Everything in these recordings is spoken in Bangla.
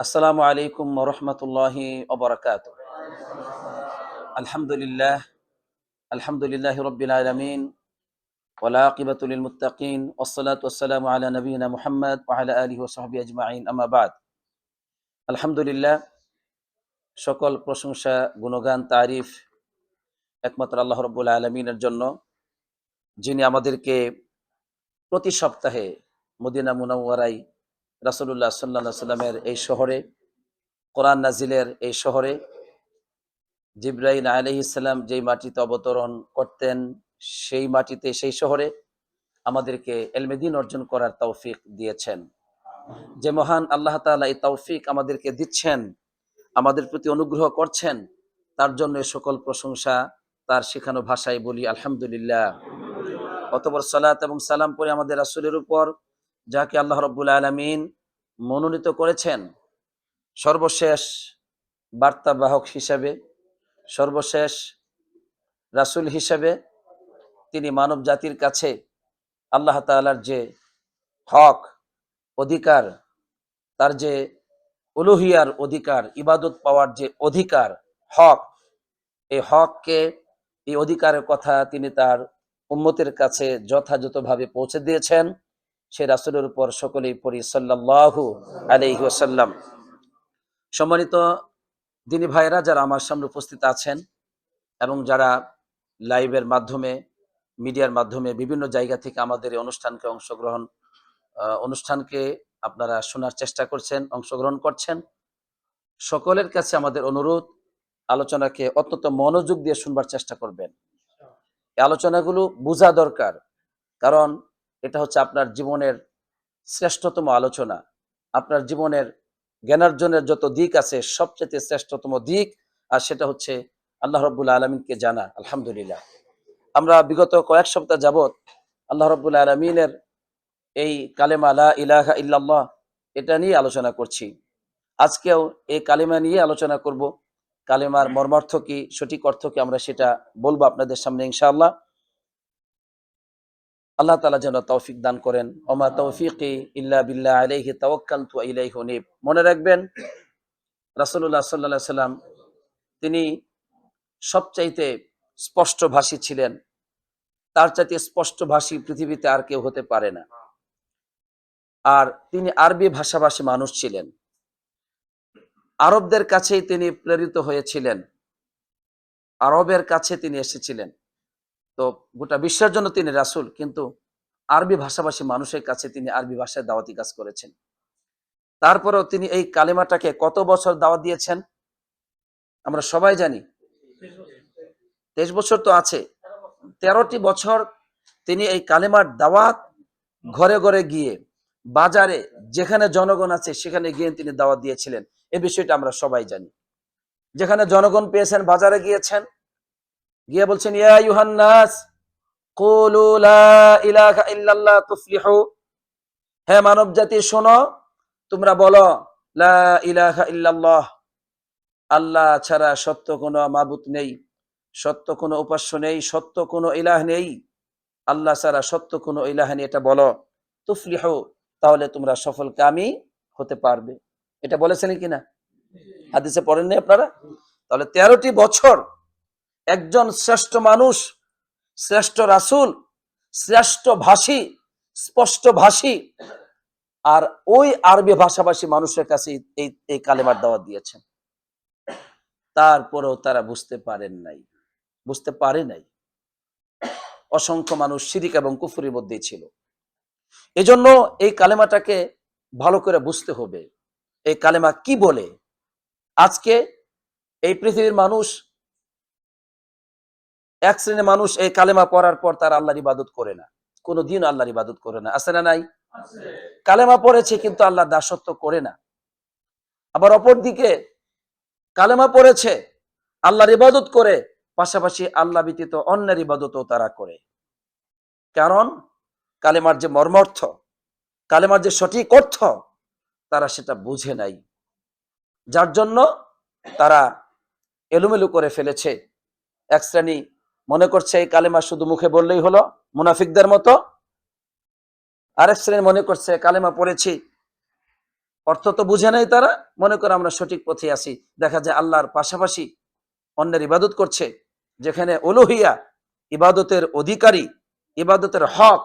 আসসালামু আলাইকুম ওয়া রাহমাতুল্লাহি ওয়া বারাকাতুহু। আলহামদুলিল্লাহ, আলহামদুলিল্লাহি রাব্বিল আলামিন ওয়াল আকিবাতু লিল মুত্তাকিন ওয়াসসালাতু ওয়াসসালামু আলা নাবিয়িনা মুহাম্মদ ওয়া আলা আলিহি ওয়া সাহবিহি আজমাইন, আম্মা বাদ। আলহামদুলিল্লাহ, সকল প্রশংসা, গুণগান, তারিফ একমাত্র আল্লাহ রাব্বুল আলামিনের জন্য, যিনি আমাদেরকে প্রতি সপ্তাহে মদিনা মুনাওয়ারায় রাসূলুল্লাহ সাল্লাল্লাহু আলাইহি সাল্লামের এই শহরে, কোরআন নাজিলের এই শহরে, জিবরাইল আলাইহিস সালাম যেই মাটিতে অবতরণ করতেন, সেই মাটিতে, সেই শহরে আমাদেরকে ইলমে দ্বীন অর্জন করার তৌফিক দিয়েছেন। যে মহান আল্লাহ তাআলা এই তৌফিক আমাদেরকে দিচ্ছেন, আমাদের প্রতি অনুগ্রহ করছেন, তার জন্য সকল প্রশংসা। তার শেখানো ভাষায় বলি আলহামদুলিল্লাহ। অতঃপর সালাত এবং সালাম পড়ে আমাদের রাসূলের উপর, যাকে আল্লাহ রাব্বুল আলামিন মনোনীত করেছেন সর্বশেষ বার্তাবাহক হিসাবে, সর্বশেষ রাসূল হিসাবে। তিনি মানব জাতির কাছে আল্লাহ তাআলার যে হক, অধিকার, তার যে উলুহিয়ার অধিকার, ইবাদত পাওয়ার যে অধিকার, হক, এই হককে, এই অধিকারের কথা তিনি তার উম্মতের কাছে যথাযথভাবে পৌঁছে দিয়েছেন। সেই রাসূলের উপর সকলেই পড়ি সাল্লাল্লাহু আলাইহি ওয়াসাল্লাম। সম্মানিত দিনী ভাইরা, যারা আমার সামনে উপস্থিত আছেন এবং যারা লাইভের মাধ্যমে, মিডিয়ার মাধ্যমে বিভিন্ন জায়গা থেকে আমাদের এই অনুষ্ঠানকে আপনারা শোনার চেষ্টা করছেন, অংশগ্রহণ করছেন, সকলের কাছে আমাদের অনুরোধ, আলোচনাকে অত্যন্ত মনোযোগ দিয়ে শুনবার চেষ্টা করবেন। এই আলোচনাগুলো বোঝা দরকার, কারণ এটা হচ্ছে আপনার জীবনের শ্রেষ্ঠতম আলোচনা। আপনার জীবনের জ্ঞানার্জনের যত দিক আছে, সবচেয়ে শ্রেষ্ঠতম দিক, আর সেটা হচ্ছে আল্লাহ রাব্বুল আলামিনকে জানা। আলহামদুলিল্লাহ, আমরা বিগত কয়েক সপ্তাহ যাবৎ আল্লাহ রাব্বুল আলামিনের এই কালেমা লা ইলাহা ইল্লাল্লাহ, এটা নিয়ে আলোচনা করছি। আজকেও এই কালেমা নিয়ে আলোচনা করব। কালেমার মর্মার্থ কি, সঠিক অর্থ কি, আমরা সেটা বলবো আপনাদের সামনে ইনশাআল্লাহ। আল্লাহ তাআলা যেন তৌফিক দান করেন। ওমা তৌফিকি ইল্লা বিল্লাহ, আলাইহি তাওয়াক্কালতু ওয়া ইলাইহি উনীব। মনে রাখবেন, রাসূলুল্লাহ সাল্লাল্লাহু আলাইহি সাল্লাম তিনি সবচাইতে স্পষ্টভাষী ছিলেন। তার চাইতে স্পষ্টভাষী পৃথিবীতে আর কেউ হতে পারে না। আর তিনি আরবি ভাষাভাষী মানুষ ছিলেন। আরবদের কাছেই তিনি প্রেরিত হয়েছিলেন, আরবের কাছে তিনি এসেছিলেন। তো গোটা বিশ্বের জন্য তিনি রাসূল, কিন্তু আরবি ভাষাভাষী মানুষের কাছে তিনি আরবি ভাষায় দাওয়াতি কাজ করেছেন। তারপরেও তিনি এই কালেমাটাকে কত বছর দাওয়াত দিয়েছেন আমরা সবাই জানি। 23 বছর তো আছে, 13টি বছর তিনি এই কালেমার দাওয়াত ঘরে ঘরে গিয়ে, বাজারে যেখানে জনগণ আছে সেখানে গিয়ে তিনি দাওয়াত দিয়েছিলেন। এই বিষয়টা আমরা সবাই জানি। যেখানে জনগণ পেয়েছেন, বাজারে গিয়েছেন, গিয়ে বলছেন, ইয়া আইয়ুহান নাস কুলু লা ইলাহা ইল্লাল্লাহ তুফলিহু। হে মানব জাতি, শোনো, তোমরা বলো লা ইলাহা ইল্লাল্লাহ, আল্লাহ ছাড়া সত্য কোনো মাবুদ নেই, সত্য কোনো উপাস্য নেই, সত্য কোনো ইলাহ নেই, আল্লাহ ছাড়া সত্য কোনো ইলাহ নেই, এটা বলো। তুফলিহু, তাহলে তোমরা সফলকামী হতে পারবে। এটা বলেছেন কিনা? হাদিসে পড়েননি আপনারা? তাহলে 13টি বছর একজন শ্রেষ্ঠ মানুষ, শ্রেষ্ঠ রাসূল, শ্রেষ্ঠ ভাষী, স্পষ্ট ভাষী, আর ওই আরবি ভাষাভাষী মানুষের কাছে এই কালেমার দাওয়াত দিয়েছেন। তারপরেও তারা বুঝতে পারে নাই। অসংখ্য মানুষ শিরিক এবং কুফরির মধ্যেই ছিল। এজন্য এই কালেমাটাকে ভালো করে বুঝতে হবে, এই কালেমা কি বলে। আজকে এই পৃথিবীর মানুষ, এক শ্রেণীর মানুষ এই কালেমা পড়ার পর তার আল্লাহর ইবাদত করে না, কোনোদিন আল্লাহর ইবাদত করে না। আছে না নাই? কালেমা পড়েছে কিন্তু আল্লাহর দাসত্ব করে না। আবার অপরদিকে কালেমা পড়েছে, আল্লাহর ইবাদত করে, পাশাপাশি আল্লাহ ব্যতীত অন্যের ইবাদতও তারা করে। কারণ কালেমার যে মর্মার্থ, কালেমার যে সঠিক অর্থ, তারা সেটা বুঝে নাই। যার জন্য তারা এলোমেলো করে ফেলেছে। এক শ্রেণী মনে করছে এই কালেমা শুধু মুখে বললেই হলো, মুনাফিকদের মতো। আরেক শ্রেণী মনে করছে কালেমা পড়েছি, অর্থ তো বুঝে নাই তারা, মনে করে আমরা সঠিক পথে আছি। দেখা যায় আল্লাহর পাশাপাশি অন্যের ইবাদত করছে, যেখানে উলুহিয়া, ইবাদতের অধিকারী, ইবাদতের হক,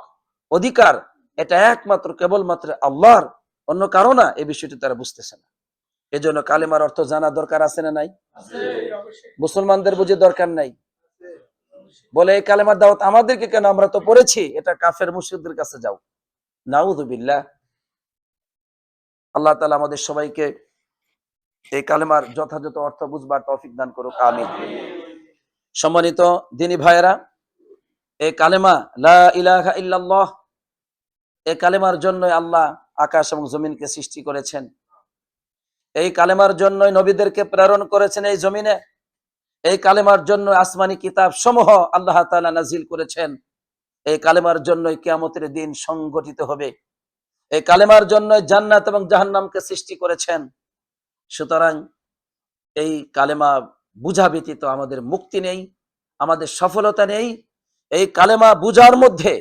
অধিকার এটা একমাত্র কেবলমাত্র আল্লাহর, অন্য কারো না। এই বিষয়টি তারা বুঝতেছে না। এজন্য কালেমার অর্থ জানা দরকার আছে না নাই? মুসলমানদের বুঝে দরকার নাই? বলে এই কালেমার দাওয়াত আমাদেরকে কেন, আমরা তো পড়েছি। এটা কাফের মুশরিকদের কাছে যাও। নাউযুবিল্লাহ। আল্লাহ তাআলা আমাদের সবাইকে এই কালেমার যথাযথ অর্থ বুঝবার তৌফিক দান করুক, আমিন। সম্মানিত দিনী ভাইয়েরা, এই কালেমা লা ইলাহা ইল্লাল্লাহ, এই কালেমার জন্যই আল্লাহ আকাশ এবং জমিনকে সৃষ্টি করেছেন। এই কালেমার জন্যই নবীদেরকে প্রেরণ করেছেন এই জমিনে। এই কালেমার জন্য আসমানি কিতাব সমূহ আল্লাহ তাআলা নাজিল করেছেন। এই কালেমার জন্যই কিয়ামতের দিন সংগঠিত হবে। এই কালেমার জন্যই জান্নাত এবং জাহান্নামকে সৃষ্টি করেছেন। সুতরাং এই কালেমা বুঝা ব্যতীত আমাদের মুক্তি নেই, আমাদের সফলতা নেই। এই কালেমা বুঝার মধ্যে,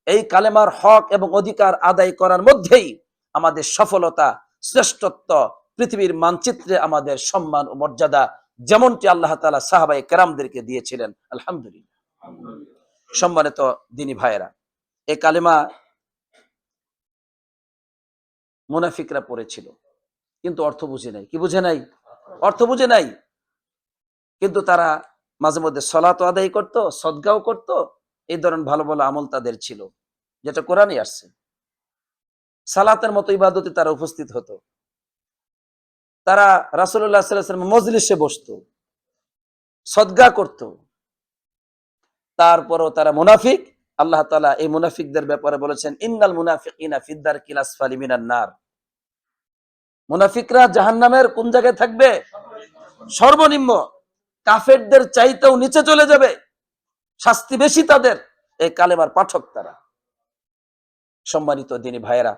এই কালেমার হক এবং অধিকার আদায় করার মধ্যেই আমাদের সফলতা, শ্রেষ্ঠত্ব, পৃথিবীর মানচিত্রে আমাদের সম্মান ও মর্যাদা, যেমনটি আল্লাহ তাআলা সাহাবায়ে কেরামদেরকে দিয়েছিলেন। আলহামদুলিল্লাহ। সম্মানিত দিনী ভাইয়েরা, এই কালেমা মুনাফিকরা পড়েছিল, কিন্তু অর্থ বুঝে নাই। কি বুঝে নাই? অর্থ বুঝে নাই। কিন্তু তারা মাঝে মধ্যে সলাত আদায় করত, সদকাও করত। এই ধরনের ভালো ভালো আমল তাদের ছিল, যেটা কোরআনে আসছে। সালাতের মতো ইবাদতে তারা উপস্থিত হতো। তারা রাসূলুল্লাহ সাল্লাল্লাহু আলাইহি ওয়াসাল্লাম মজলিসে বসতো, সদকা করত। তারপরও তারা মুনাফিক। আল্লাহ তাআলা এই মুনাফিকদের ব্যাপারে বলেছেন, ইন্নাল মুনাফিকিনা ফিদ দারকিল আসফালি মিনান নার। মুনাফিকরা জাহান্নামের কোন জায়গায় থাকবে? সর্বনিম্ন। কাফেরদের চাইতেও নিচে চলে যাবে, শাস্তি বেশি তাদের। এই কালেমার পাঠক তারা। সম্মানিত দিনী ভাইয়েরা,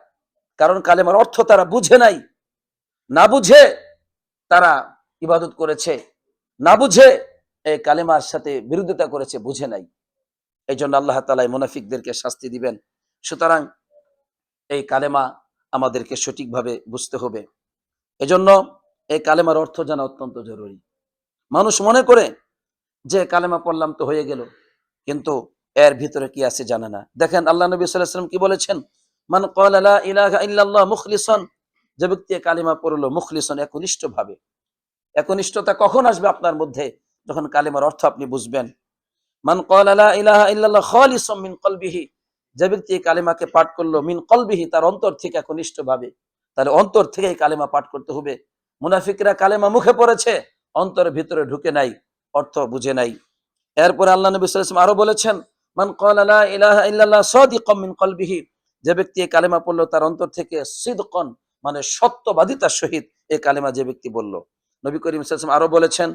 কারণ কালেমার অর্থ তারা বুঝে নাই। না বুঝে তারা ইবাদত করেছে, না বুঝে এই কালেমার সাথে বিরোধিতা করেছে, বুঝে নাই। এই জন্য আল্লাহ তাআলা মুনাফিকদেরকে শাস্তি দিবেন। সুতরাং এই কালেমা আমাদেরকে সঠিকভাবে বুঝতে হবে। এজন্য এই কালেমার অর্থ জানা অত্যন্ত জরুরি। মানুষ মনে করে যে কালেমা পড়লাম তো হয়ে গেল, কিন্তু এর ভিতরে কি আছে জানে না। দেখেন আল্লাহ নবী সাল্লাল্লাহু আলাইহি ওয়াসাল্লাম কি বলেছেন, মান ক্বালা লা ইলাহা ইল্লাল্লাহ মুখলিসান, যে ব্যক্তি কালিমা পড়লো মুখলিসান, একনিষ্ঠভাবে। একনিষ্ঠতা কখন আসবে আপনার মধ্যে? যখন কালিমার অর্থ আপনি বুঝবেন। মান ক্বালা লা ইলাহা ইল্লাল্লাহ খালিসাম মিন কলবিহি, যে ব্যক্তি কালিমাকে পাঠ করলো মিন কলবিহি, তার অন্তর থেকে একনিষ্ঠভাবে। তাহলে অন্তর থেকে কালিমা পাঠ করতে হবে। মুনাফিকরা কালিমা মুখে পড়েছে, অন্তরের ভিতরে ঢুকে নাই, অর্থ বুঝে নাই। এরপরে আল্লাহ নবী সাল্লাল্লাহু আলাইহি ওয়াসাল্লাম আরো বলেছেন, মান ক্বালা লা ইলাহা ইল্লাল্লাহ সাদিকাম মিন কলবিহি, যে ব্যক্তি কালিমা পড়লো তার অন্তর থেকে সিদকান, মানে সত্যবাদিতার সহিত এই কালিমা যে ব্যক্তি বলল। নবী করিম সাল্লাল্লাহু আলাইহি ওয়াসাল্লাম আরো বলেছেন,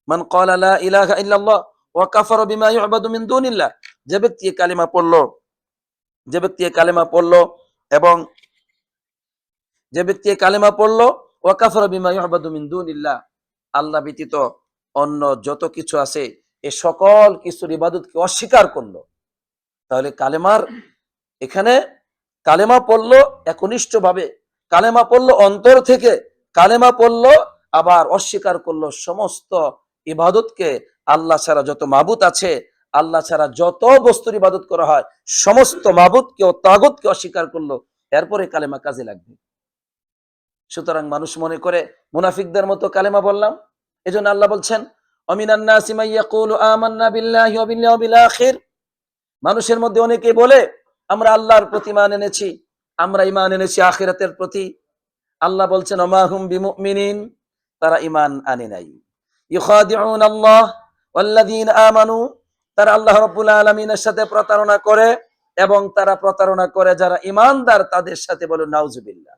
মান ক্বালা লা ইলাহা ইল্লাল্লাহ ওয়া কাফারা বিমা ইউবাদু মিন দুনিল্লাহ, যে ব্যক্তি কালিমা পড়লো, যে ব্যক্তি কালিমা পড়লো এবং যে ব্যক্তি কালিমা পড়লো, ওয়া কাফারা বিমা ইউবাদু মিন দুনিল্লাহ, আল্লাহ ব্যতীত অন্য যত কিছু আছে এ সকল কিছুর ইবাদতকে অস্বীকার করলো। তাহলে কালেমার এখানে কালেমা পড়লো একনিষ্ঠভাবে, কালেমা পড়লো অন্তর থেকে, কালেমা পড়লো আবার অস্বীকার করলো সমস্ত ইবাদতকে। আল্লাহ ছাড়া যত মাবুদ আছে, আল্লাহ ছাড়া যত বস্তুর ইবাদত করা হয়, সমস্ত মাবুদকে ও তাগুতকে অস্বীকার করলো। এরপরে কালেমা কাজে লাগবে। সুতরাং মানুষ মনে করে মুনাফিকদের মতো কালেমা বললাম। এজন্য আল্লাহ বলছেন, অমিনান নাসি মান ইয়াকুলু আমান্না বিল্লাহি ওয়া বিল ইয়াউমিল আখির, মানুষের মধ্যে অনেকে বলে আমরা আল্লাহর প্রতি ঈমান এনেছি, আমরা ঈমান এনেছি আখিরাতের প্রতি। আল্লাহ বলছেন, ওমা হুম বিমুমিনিন, তারা ঈমান আনে নাই। ইউখাদিউন আল্লাহ ওয়াল্লাযীনা আমানু, তারা আল্লাহ রাব্বুল আলামিনের সাথে প্রতারণা করে, এবং তারা প্রতারণা করে যারা ঈমানদার তাদের সাথে। বলে নাউজুবিল্লাহ।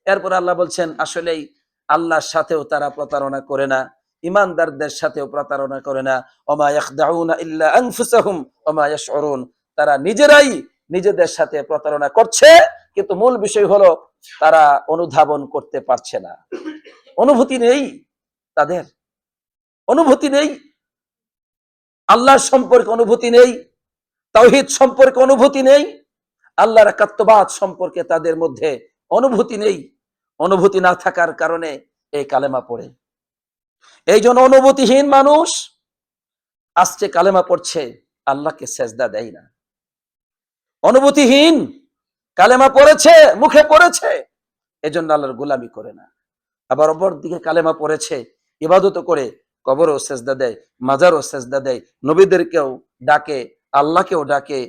এরপর আল্লাহ বলছেন, আসলেই আল্লাহর সাথেও তারা প্রতারণা করে না, ঈমানদারদের সাথেও প্রতারণা করে না। ওমা ইয়াখদাউনা ইল্লা আনফুসাহুম ওমা ইয়াশউরুন, তারা নিজেরাই নিজেদের সাথে প্রতারণা করছে, কিন্তু মূল বিষয় হলো তারা অনুধাবন করতে পারছে না। অনুভূতি নেই তাদের, অনুভূতি নেই, আল্লাহ সম্পর্কে অনুভূতি নেই, তাওহীদ সম্পর্কে অনুভূতি নেই, আল্লাহর একাত্মবাদ সম্পর্কে তাদের মধ্যে অনুভূতি নেই। অনুভূতি না থাকার কারণে এই কালেমা পড়ে। এই জন্য অনুভূতিহীন মানুষ আজকে কালেমা পড়ছে, আল্লাহকে সেজদা দেয় না। অনুভূতিহীন কালেমা পড়েছে, মুখে পড়েছে, এজন্য আল্লাহর গোলামি করে না। আবার অপর দিকে কালেমা পড়েছে, ইবাদত করে, কবরও সেজদা দেয়, মাজারও সেজদা দেয়, নবীদেরকেও ডাকে, আল্লাহকেও ডাকে।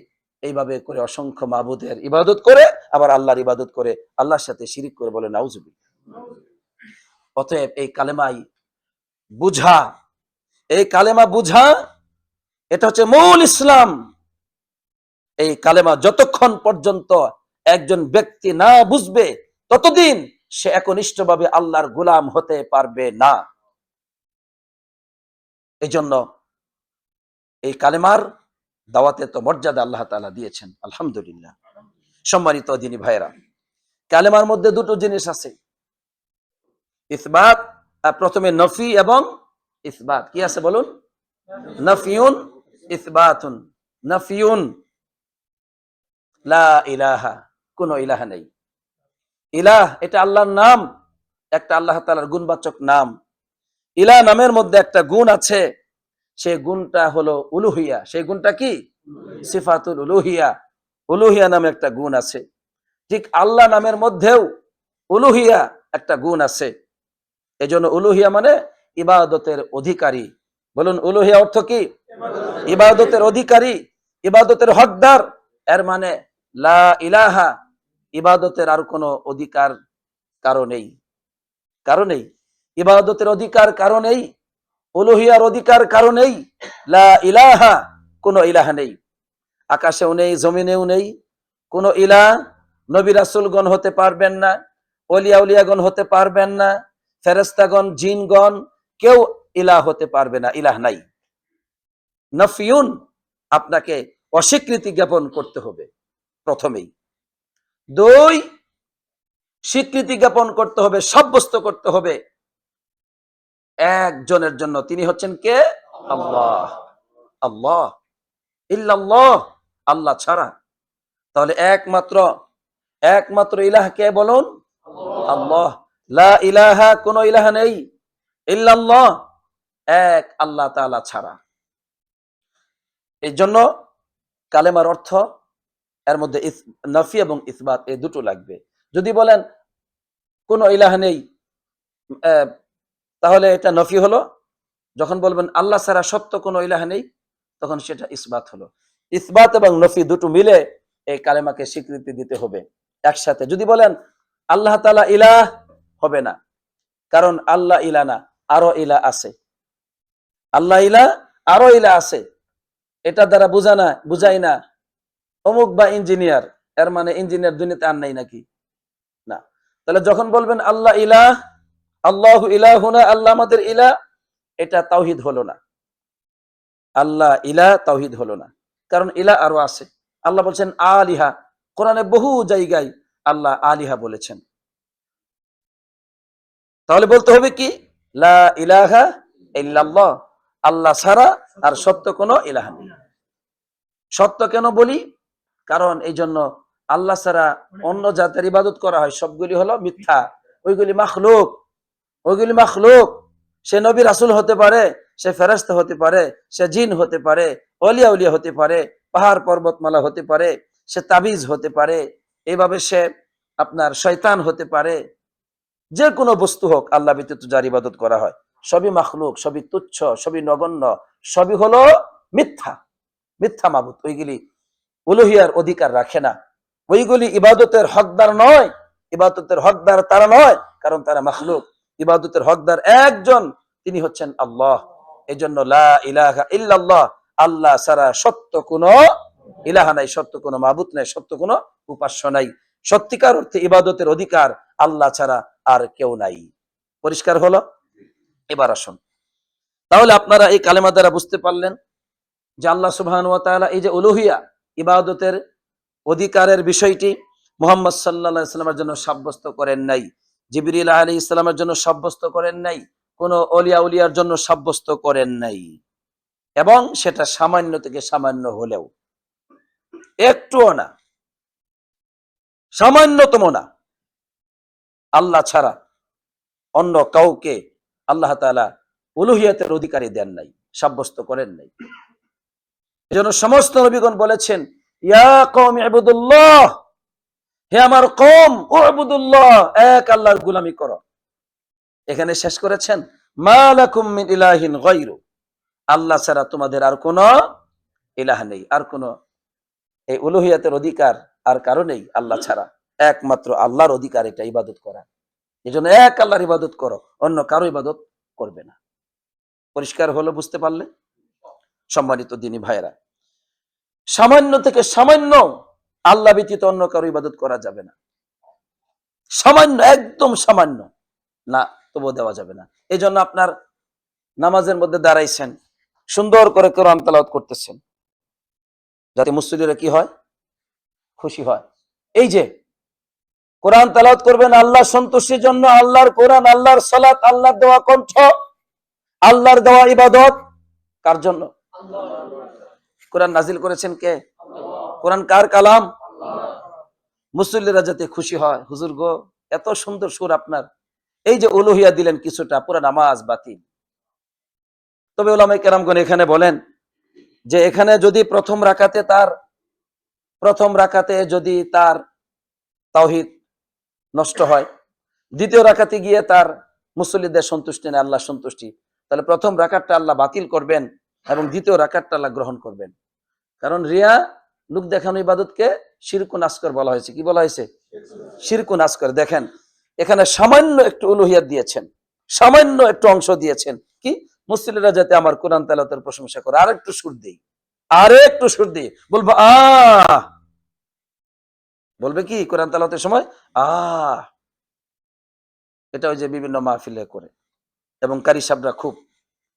এইভাবে করে অসংখ্য মাবুদের ইবাদত করে, আবার আল্লাহর ইবাদত করে, আল্লাহর সাথে শিরিক করে, বলে নাউজুবিল্লাহ। অতএব এই কালেমাই বুঝা, এই কালেমা বুঝা, এটা হচ্ছে মূল ইসলাম। এই কালেমা যতক্ষণ পর্যন্ত একজন ব্যক্তি না বুঝবে, ততদিন সে একনিষ্ঠভাবে আল্লাহর গোলাম হতে পারবে না। এই জন্য এই কালেমার দাওয়াতে তো মর্যাদা আল্লাহ তাআলা দিয়েছেন, আলহামদুলিল্লাহ। সম্মানিত দিনী ভাইরা, কালেমার মধ্যে দুটো জিনিস আছে, ইসবাত। প্রথমে নফি এবং ইসবাত। কি আছে বলুন? নফিউন, ইসবাতুন। নফিউন, লা ইলাহা, কোন ইলাহা নেই। ইলাহ, এটা আল্লাহর নাম, একটা আল্লাহ তাআলার গুণবাচক নাম। ইলাহ নামের মধ্যে একটা গুণ আছে, সেই গুণটা হলো উলুহিয়া। সেই গুণটা কি? সিফাতুল উলুহিয়া। উলুহিয়া নামে একটা গুণ আছে। ঠিক আল্লাহ নামের মধ্যেও উলুহিয়া একটা গুণ আছে। এজন্য উলুহিয়া মানে ইবাদতের অধিকারী। বলুন, উলুহিয়া অর্থ কি? ইবাদতের অধিকারী, ইবাদতের হকদার। এর মানে লা ইলাহা, ইবাদতের আর কোনো অধিকার কারো নেই, কারো নেই। ইবাদতের অধিকার কারো নেই, উলুহিয়ার অধিকার কারো নেই। লা ইলাহা, কোনো ইলাহা নেই। আকাশেও নেই, জমিনেও নেই কোনো ইলাহ। নবী রাসূলগণ হতে পারবেন না, ওলিয়া উলিয়াগণ হতে পারবেন না, ফেরেশতাগণ, জিনগণ, কেউ ইলাহ হতে পারবে না। ইলাহ নাই। নফিউন, আপনাকে অস্বীকৃতি জ্ঞাপন করতে হবে প্রথমেই। দুই, স্বীকৃতি জ্ঞাপন করতে হবে, সাব্যস্ত করতে হবে একজনের জন্য, তিনি হচ্ছেন কে? আল্লাহ। আল্লাহ, ইল্লাল্লাহ, আল্লাহ ছাড়া। তাহলে একমাত্র একমাত্র ইলাহ কে বলুন? আল্লাহ। লা ইলাহা, কোন ইলাহা নেই, ইল্লাল্লাহ, এক আল্লাহ তাআলা ছাড়া। এই জন্য কালেমার অর্থ, এর মধ্যে নফি এবং ইসবাত, এই দুটো লাগবে। যদি বলেন কোন ইলাহ নেই, তাহলে এটা নফি হলো। যখন বলবেন আল্লাহ ছাড়া সত্য কোনো ইলাহ নেই, তখন সেটা ইসবাত হলো। ইসবাত এবং নফি দুটো মিলে এই কালেমাকে স্বীকৃতি দিতে হবে একসাথে। যদি বলেন আল্লাহ তাআলা ইলাহ, হবে না, কারণ আল্লাহ ইলাহ না, আরো ইলাহ আছে। আল্লাহ ইলাহ, আরো ইলাহ আছে। এটা দ্বারা বুঝাই না অমুক বা ইঞ্জিনিয়ার, এর মানে ইঞ্জিনিয়ার দুনিয়াতে আর নাই নাকি? না। তাহলে যখন বলবেন আল্লাহ ইলাহ, আল্লাহু ইলাহুনা, আল্লাহ আমাদের ইলাহ, এটা তাওহীদ হলো না। আল্লাহ ইলাহ তাওহীদ হলো না, কারণ ইলাহ আরো আছে। আল্লাহ বলছেন আলিহা, কোরআনে বহু জায়গায় আল্লাহ আলিহা বলেছেন। তাহলে বলতে হবে কি? লা ইলাহা ইল্লাল্লাহ, আল্লাহ ছাড়া আর সত্য কোনো ইলাহা নেই। সত্য কেন বলি? কারণ এই জন্য আল্লাহ ছাড়া অন্য জাতের ইবাদত করা হয়, সবগুলি হলো মিথ্যা। ওইগুলি মাখলুক, ওইগুলি মাখলুক। সে নবী রাসূল হতে পারে, সে ফেরেশতা হতে পারে, সে জিন হতে পারে, ওলিয়া উলিয়া হতে পারে, পাহাড় পর্বতমালা হতে পারে, সে তাবিজ হতে পারে, এইভাবে সে আপনার শয়তান হতে পারে। যে কোনো বস্তু হোক, আল্লাহ ব্যতীত যার ইবাদত করা হয়, সবই মাখলুক, সবই তুচ্ছ, সবই নগণ্য, সবই হলো মিথ্যা, মিথ্যা মাবুদ। ওইগুলি উলুহিয়ার অধিকার রাখে না, ওইগুলি ইবাদতের হকদার নয়। ইবাদতের হকদার তারা নয়, কারণ তারা মাখলুক। ইবাদতের হকদার একজন, তিনি হচ্ছেন আল্লাহ। এই জন্য লা ইলাহা ইল্লাল্লাহ, আল্লাহ ছাড়া সত্য কোনো ইলাহা নাই, সত্য কোনো মাবুদ নাই, সত্য কোনো উপাস্য নাই। সত্যিকার অর্থে ইবাদতের অধিকার আল্লাহ ছাড়া আর কেউ নাই। পরিষ্কার হলো? এবার আসুন, তাহলে আপনারা এই কালেমা দ্বারা বুঝতে পারলেন যে আল্লাহ সুবহানাহু ওয়া তাআলা এই যে উলুহিয়া, ইবাদতের অধিকারের বিষয়টি মুহাম্মদ সাল্লাল্লাহু আলাইহি ওয়াসাল্লামের জন্য সাব্যস্ত করেন নাই, জিবরিল আলাইহিস সালামের জন্য সাব্যস্ত করেন নাই, কোন ওলিয়া উলিয়ার জন্য সাব্যস্ত করেন নাই। এবং সেটা সামান্য থেকে সামান্য হলেও, একটুও না, সামান্যতম না, আল্লাহ ছাড়া অন্য কাউকে আল্লাহ তাআলা উলুহিয়াতের অধিকারী দেন নাই, সাব্যস্ত করেন নাই। এজন্য সমস্ত নবীগণ বলেছেন, ইয়া কওমি ইবুদুল্লাহ, হে আমার কওম, উবুদুল্লাহ, এক আল্লাহর গোলামি করো। এখানে শেষ করেছেন, মা লাকুম মিন ইলাহিন গায়রু, আল্লাহ ছাড়া তোমাদের আর কোনো ইলাহ নেই, আর কোনো এই উলুহিয়াতের অধিকার আর কারো নেই আল্লাহ ছাড়া, একমাত্র আল্লাহর অধিকার এটা ইবাদত করা। এজন্য এক আল্লাহর ইবাদত করো, অন্য কারো ইবাদত করবে না। পরিষ্কার হলো, বুঝতে পারলে? সম্মানিত দ্বীনী ভাইরা, সামান্য থেকে সামান্য আল্লাহ ব্যতীত অন্য কারো ইবাদত করা যাবে না। সামান্য, একদম সামান্য না, তবু দেওয়া যাবে না। এই জন্য আপনার নামাজের মধ্যে দাঁড়াইছেন, সুন্দর করে কোরআন তেলাওয়াত করতেছেন, যাতে মুসল্লিরা কি হয়? খুশি হয়। এই যে কোরআন তেলাওয়াত করবেন আল্লাহ সন্তুষ্টির জন্য, আল্লাহর কোরআন, আল্লাহর সালাত, আল্লাহর দেওয়া কণ্ঠ, আল্লাহর দেওয়া ইবাদত কার জন্য? কোরআন নাজিল করেছেন কে? কোরআন কার কালাম? মুসল্লিরা যাতে খুশি হয়, হুজুর গো এত সুন্দর সুর আপনার, এই যে উলুহিয়া দিলেন কিছুটা, পুরো নামাজ বাতিল। তবে উলামায়ে কেরামগণ এখানে বলেন যে এখানে যদি প্রথম রাকাতে যদি তার তাওহীদ নষ্ট হয়, দ্বিতীয় রাকাতে গিয়ে তার মুসল্লিদের সন্তুষ্টি নেই, আল্লাহ সন্তুষ্টি, তাহলে প্রথম রাকাতটা আল্লাহ বাতিল করবেন এবং দ্বিতীয় রাকাতটা আল্লাহ গ্রহণ করবেন। কারণ রিয়া, লোক দেখানো ইবাদতকে শিরকুন আসগর বলা হয়েছে। কি বলা হয়েছে? শিরকুন আসগর। দেখেন এখানে সামান্য একটু উলুহিয়াত দিয়েছেন, সামান্য একটু অংশ দিয়েছেন, কি মুসল্লিরা যাতে আমার কোরআন তেলাওয়াতের প্রশংসা করে, আর একটু সুর দেই, আর একটু সুর দিই, বলবো বলবে কি কোরআন তেলাওয়াতের সময়? এটা ওই যে বিভিন্ন মাহফিলে করে, এবং কারি সাহেবরা খুব,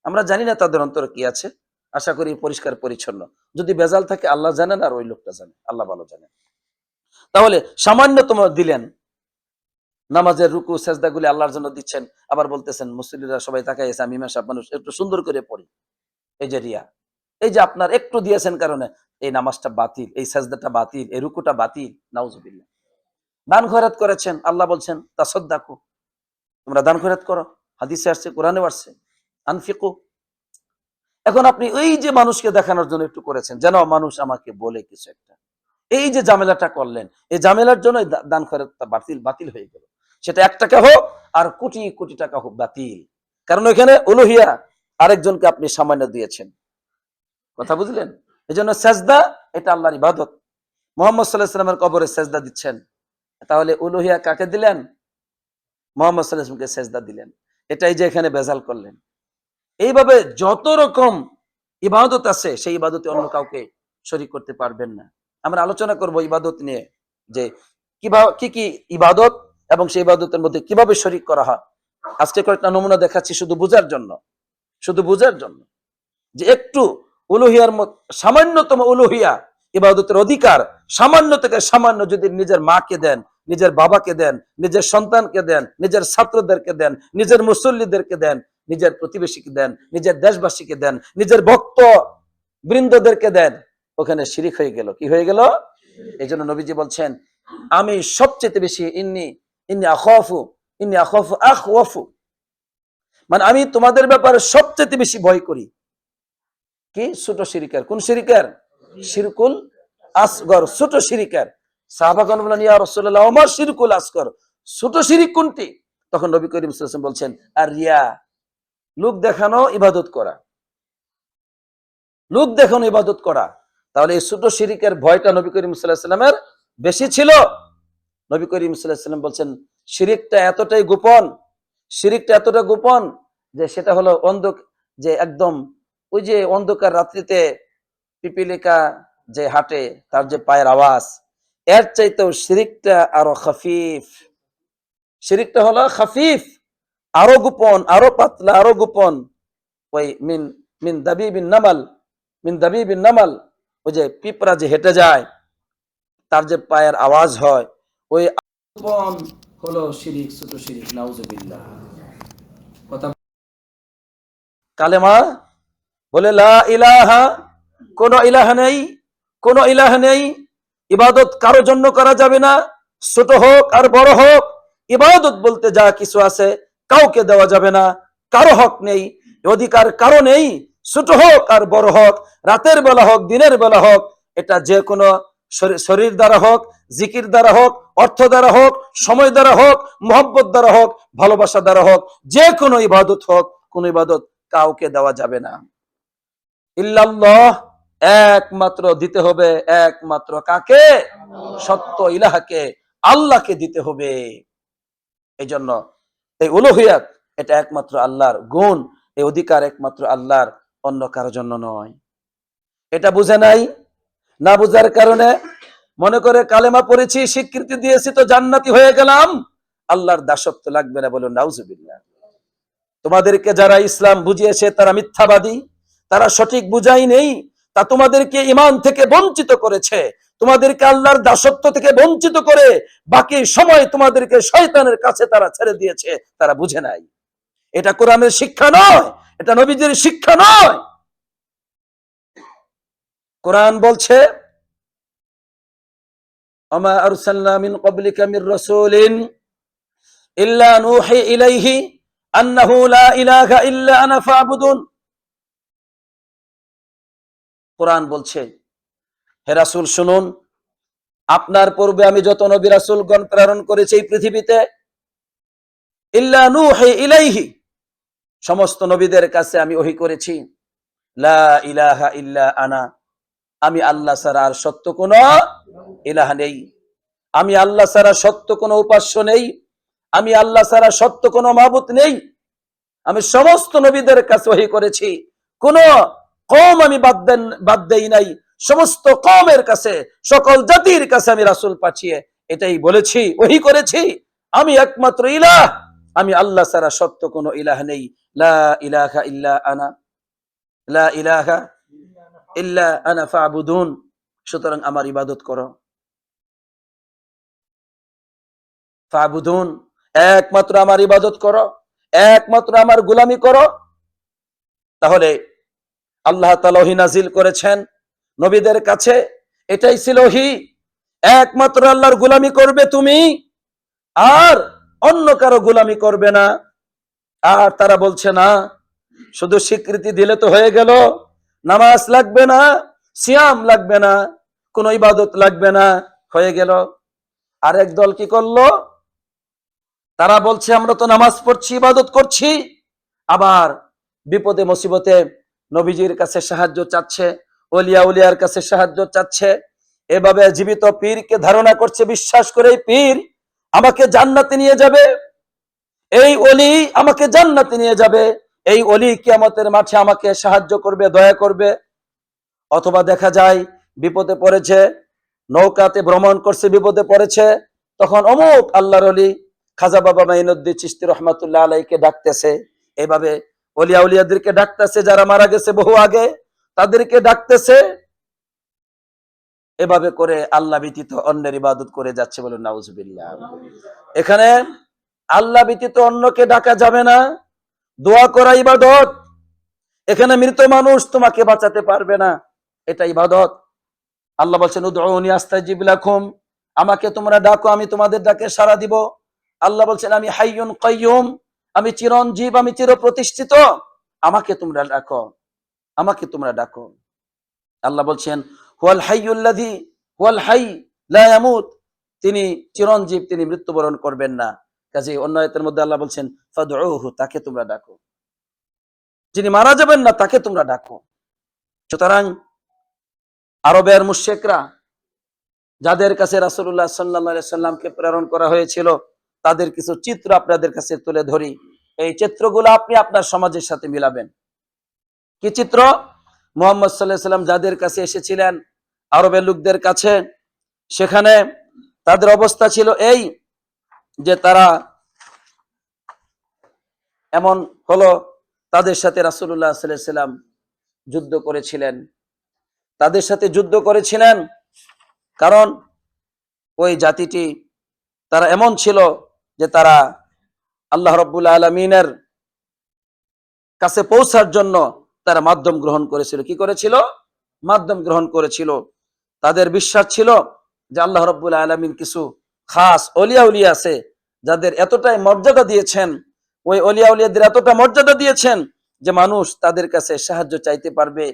আমরা জানি না তাদের অন্তরে কি আছে, আশা করি পরিষ্কার পরিচ্ছন্ন। যদি বেজাল থাকে আল্লাহ জানেন, আর ওই লোকটা জানে, আল্লাহ ভালো জানেন। তাহলে সামান্যতম দিলেন, নামাজের রুকু সেজদাগুলি আল্লাহর জন্য দিচ্ছেন, আবার বলতেছেন মুসল্লিরা সবাই তাকাই আছে, আমি ইমাম সাহেব মানুষ, একটু সুন্দর করে পড়ি। এই যে রিয়া, এই যে আপনার একটু দিয়েছেন কারণে এই নামাজটা বাতিল, এই সেজদাটা বাতিল, এই রুকুটা বাতিল। নাউজুবিল্লাহ। দান খয়রাত করেছেন, আল্লাহ বলছেন তাসাদদাকু, তোমরা দান খয়রাত করো, হাদিসে আসছে, কোরআনে আসছে, আনফিকু। এখন আপনি ওই যে মানুষকে দেখানোর জন্য একটু করেছেন, যেন মানুষ আমাকে বলে কিছু একটা, এই যে ঝামেলাটা করলেন, এই ঝামেলার জন্য দান খয়রাতটা বাতিল হয়ে গেল। সেটা 1 টাকা হোক আর কোটি কোটি টাকা হোক, বাতিল। কারণ ওইখানে উলুহিয়া আরেকজনকে আপনি সামান্য দিয়েছেন। কথা বুঝলেন? এই জন্য সেজদা এটা আল্লাহর ইবাদত। মুহাম্মদ সাল্লাল্লাহু আলাইহি ওয়াসাল্লামের কবরে সেজদা দিচ্ছেন, তাহলে উলুহিয়া কাকে দিলেন? মুহাম্মদ সাল্লাল্লাহু আলাইহি ওয়াসাল্লামকে সেজদা দিলেন। এটাই যে এখানে বেজাল করলেন। এইভাবে যত রকম ইবাদত আছে, সেই ইবাদতে অন্য কাউকে শরীক করতে পারবেন না। আমরা আলোচনা করব ইবাদত নিয়ে, যে কিভাবে কি কি ইবাদত এবং সেই ইবাদতের মধ্যে কিভাবে শরীক করা হয়। আজকে কয়েকটা নমুনা দেখাচ্ছি শুধু বুঝার জন্য, যে একটু উলুহিয়ার সামান্যতম উলুহিয়া ইবাদতের অধিকার সামান্য থেকে সামান্য যদি নিজের মাকে দেন, নিজের বাবাকে দেন, নিজের সন্তানকে দেন, নিজের ছাত্রদেরকে দেন, নিজের মুসল্লিদেরকে দেন, নিজের প্রতিবেশীকে দেন, নিজের দেশবাসীকে দেন, নিজের ভক্ত বৃন্দদেরকে দেন, ওখানে শিরিক হয়ে গেল। কি হয়ে গেল? এই জন্য নবীজি বলছেন, আমি সবচেয়ে বেশি ইন্নী আখাফু, মানে আমি তোমাদের ব্যাপারে সবচেয়ে বেশি ভয় করি কি? ছোট শিরিকের। কোন শিরিকের? শিরকুল আসগর, ছোট শিরিকের। সাহাবাগণ বলেন, ইয়া রাসূলুল্লাহ, ওমা শিরকুল আসগর, ছোট শিরিক কোনটি? তখন নবী করিম সাল্লাল্লাহু আলাইহি ওয়াসাল্লাম বলছেন, আর রিয়া, লোক দেখানো ইবাদত করা, লোক দেখানো ইবাদত করা। তাহলে এই ছোট শিরিকের ভয়টা নবী করিম সাল্লাল্লাহু আলাইহি ওয়াসাল্লামের বেশি ছিল। নবী করিম সাল্লাল্লাহু আলাইহি ওয়াসাল্লাম বলছেন, শিরিকটা এতটাই গোপন, যে সেটা হলো যে একদম ওই যে অন্ধকার রাত্রিতে পিপিলিকা যে হাঁটে, তার যে পায়ের আওয়াজ, এর চাইতেও শিরিকটা আরো খাফিফ। শিরিকটা হলো খাফিফ, আরো গোপন, আরো পাতলা, আরো গোপন। ওই মিন দাবিবিন নামাল, ওই যে পিঁপড়া যে হেঁটে যায়, তার যে পায়ের আওয়াজ হয়, ওই গোপন হলো শিরিক, ছোট শিরিক। নাউজুবিল্লাহ। কথা কালেমা বলে লা ইলাহা, কোন ইলাহা নেই, ইবাদত কারো জন্য করা যাবে না, ছোট হোক আর বড় হোক, ইবাদত বলতে যা কিছু আছে কাউকে দেওয়া যাবে না, কারো হক নেই, অধিকার কারো নেই, ছোট হোক আর বড় হোক, রাতের বেলা হোক দিনের বেলা হোক, এটা যে কোনো শরীর দ্বারা হোক, জিকির দ্বারা হোক, অর্থ দ্বারা হোক, সময় দ্বারা হোক, মোহব্বত দ্বারা হোক, ভালোবাসা দ্বারা হোক, যে কোনো ইবাদত হোক, কোন ইবাদত কাউকে দেওয়া যাবে না। ইল্লাল্লাহ, একমাত্র দিতে হবে, একমাত্র কাকে? সত্য ইলাহাকে, আল্লাহকে দিতে হবে। এই জন্য এই উলুহিয়াত এটা একমাত্র আল্লাহর গুণ, এই অধিকার একমাত্র আল্লাহর, অন্য কারোর জন্য নয়। এটা বুঝে নাই, না বুঝার কারণে মনে করে কালেমা পড়েছি, স্বীকৃতি দিয়েছি তো জান্নাতি হয়ে গেলাম, আল্লাহর দাসত্ব লাগবে না, বলুন নাউজুবিল্লাহ। তোমাদেরকে যারা ইসলাম বুঝিয়েছে তারা মিথ্যাবাদী, তারা সঠিক বুঝাই নেই, তা তোমাদেরকে ঈমান থেকে বঞ্চিত করেছে, তোমাদেরকে আল্লাহর দাসত্ব থেকে বঞ্চিত করে বাকি সময় তোমাদেরকে শয়তানের কাছে তারা ছেড়ে দিয়েছে, তারা বুঝে নাই। এটা কোরআনের শিক্ষা নয়, এটা নবীজির শিক্ষা নয়। কোরআন বলছে আমা আরসালনা মিন ক্বাবলিকা মির রাসূলিন ইল্লা নূহি ইলাইহি আন্নাহু লা ইলাহা ইল্লা আনা ফা'বুদুন। কোরআন বলছে, হে রাসূল শুনুন, আপনার পূর্বে আমি যত নবী রাসূলগণ প্রেরণ করেছি এই পৃথিবীতে, ইল্লা নূহি ইলাইহি, সমস্ত নবীদের কাছে আমি ওহী করেছি, লা ইলাহা ইল্লা আনা, আমি আল্লাহ ছাড়া আর সত্য কোনো ইলাহ নেই, আমি আল্লাহ ছাড়া সত্য কোনো উপাস্য নেই, আমি আল্লাহ ছাড়া সত্য কোনো মাবুদ নেই। আমি সমস্ত নবীদের কাছে ওহী করেছি, কোন কওম আমি বাদ দেই নাই, সমস্ত কওমের কাছে, সকল জাতির কাছে আমি রাসূল পাঠিয়ে এটাই বলেছি, ওহী করেছি, আমি একমাত্র ইলাহ, আমি আল্লাহ ছাড়া সত্য কোনো ইলাহ নেই। লা ইলাহা ইল্লা আনা, লা ইলাহা ইল্লা আনা ফা'বুদুন, সুতরাং আমার ইবাদত করো। ফা'বুদুন, একমাত্র আমার ইবাদত করো, একমাত্র আমার গোলামি করো। তাহলে আল্লাহ তাআলা ওহী নাজিল করেছেন নবীদের কাছে, এটাই ছিল ওহী, একমাত্র আল্লাহর গোলামি করবে তুমি, আর অন্য কারো গোলামি করবে না। আর তারা বলছে না, শুধু স্বীকৃতি দিলে তো হয়ে গেল, নামাজ লাগবে না, সিয়াম লাগবে না, কোনো ইবাদত লাগবে না, হয়ে গেল। আরেক দল কি করলো, তারা বলছে আমরা তো নামাজ পড়ছি, ইবাদত করছি, আবার বিপদে মুসিবতে নবীজির কাছে সাহায্য চাচ্ছে, ওলিয়া উলিয়ার কাছে সাহায্য চাচ্ছে, এভাবে জীবিত পীরকে ধারণা করছে, বিশ্বাস করে এই পীর আমাকে জান্নাতে নিয়ে যাবে, এই ওলি আমাকে জান্নাতে নিয়ে যাবে, এই ওলি কিয়ামতের মাঠে আমাকে সাহায্য করবে, দয়া করবে। অথবা দেখা যায় বিপদে পড়েছে, নৌকাতে ভ্রমণ করছে, বিপদে পড়েছে, তখন অমুক আল্লাহর ওলি খাজা বাবা মাইনুদ্দিন চিশতি রহমাতুল্লাহ আলাইহিকে ডাকতেছে, এইভাবে ওলিয়া উলিয়াদেরকে ডাকতেছে, যারা মারা গেছে বহু আগে তাদেরকে ডাকতেছে, এভাবে করে আল্লাহ ব্যতীত অন্যের ইবাদত করে যাচ্ছে, বলুন নাউজুবিল্লাহ। এখানে আল্লাহ ব্যতীত অন্যকে ডাকা যাবে না, দোয়া করা ইবাদত। এখানে মৃত মানুষ তোমাকে বাঁচাতে পারবে না, এটা ইবাদত। আল্লাহ বলছেন উদউনি আস্তাজিব লাকুম, আমাকে তোমরা ডাকো, আমি তোমাদের ডাকে সাড়া দিব। আল্লাহ বলছেন আমি হাইয়ুন কাইয়ুম, আমি চিরঞ্জীব, আমি চিরপ্রতিষ্ঠিত, আমাকে তোমরা ডাকো, আমাকে তোমরা ডাকো। আল্লাহ বলছেন হুয়াল হাইয়ুল্লাযী হুয়াল হাই লা ইয়ামুত, তিনি চিরঞ্জীব, তিনি মৃত্যুবরণ করবেন না। কাজেই অন্য আয়াতের মধ্যে আল্লাহ বলছেন ফাদউহু, তাকে তোমরা ডাকো, যিনি মারা যাবেন না তাকে তোমরা ডাকো। সুতরাং আরবের মুশরিকরা, যাদের কাছে রাসূলুল্লাহ সাল্লাল্লাহু আলাইহি সাল্লামকে প্রেরণ করা হয়েছিল, তাদের কিছু চিত্র আপনাদের কাছে তুলে ধরি। এই চিত্রগুলো আপনি আপনার সমাজের সাথে মিলাবেন। কি চিত্র? মুহাম্মদ সাল্লাল্লাহু আলাইহি সাল্লাম যাদের কাছে এসেছিলেন, আরবের লোকদের কাছে, সেখানে তাদের অবস্থা ছিল এই যে তারা এমন হলো, তাদের সাথে রাসূলুল্লাহ সাল্লাল্লাহু আলাইহি সাল্লাম যুদ্ধ করেছিলেন, তাদের সাথে যুদ্ধ করেছিলেন, কারণ ওই জাতিটি তারা এমন ছিল যে তারা আল্লাহ রাব্বুল আলামিনের কাছে পৌঁছার জন্য তারা মাধ্যম গ্রহণ করেছিল। কি করেছিল? মাধ্যম গ্রহণ করেছিল। তাদের বিশ্বাস ছিল যে আল্লাহ রাব্বুল আলামিন কিছু খাস ওলিয়া উলিয়া আছে, যাদের এতটাই মর্যাদা দিয়েছেন, ওই অলিয়া উলিয়াদের এতটা মর্যাদা দিয়েছেন যে মানুষ তাদের কাছে সাহায্য চাইতে পারবে,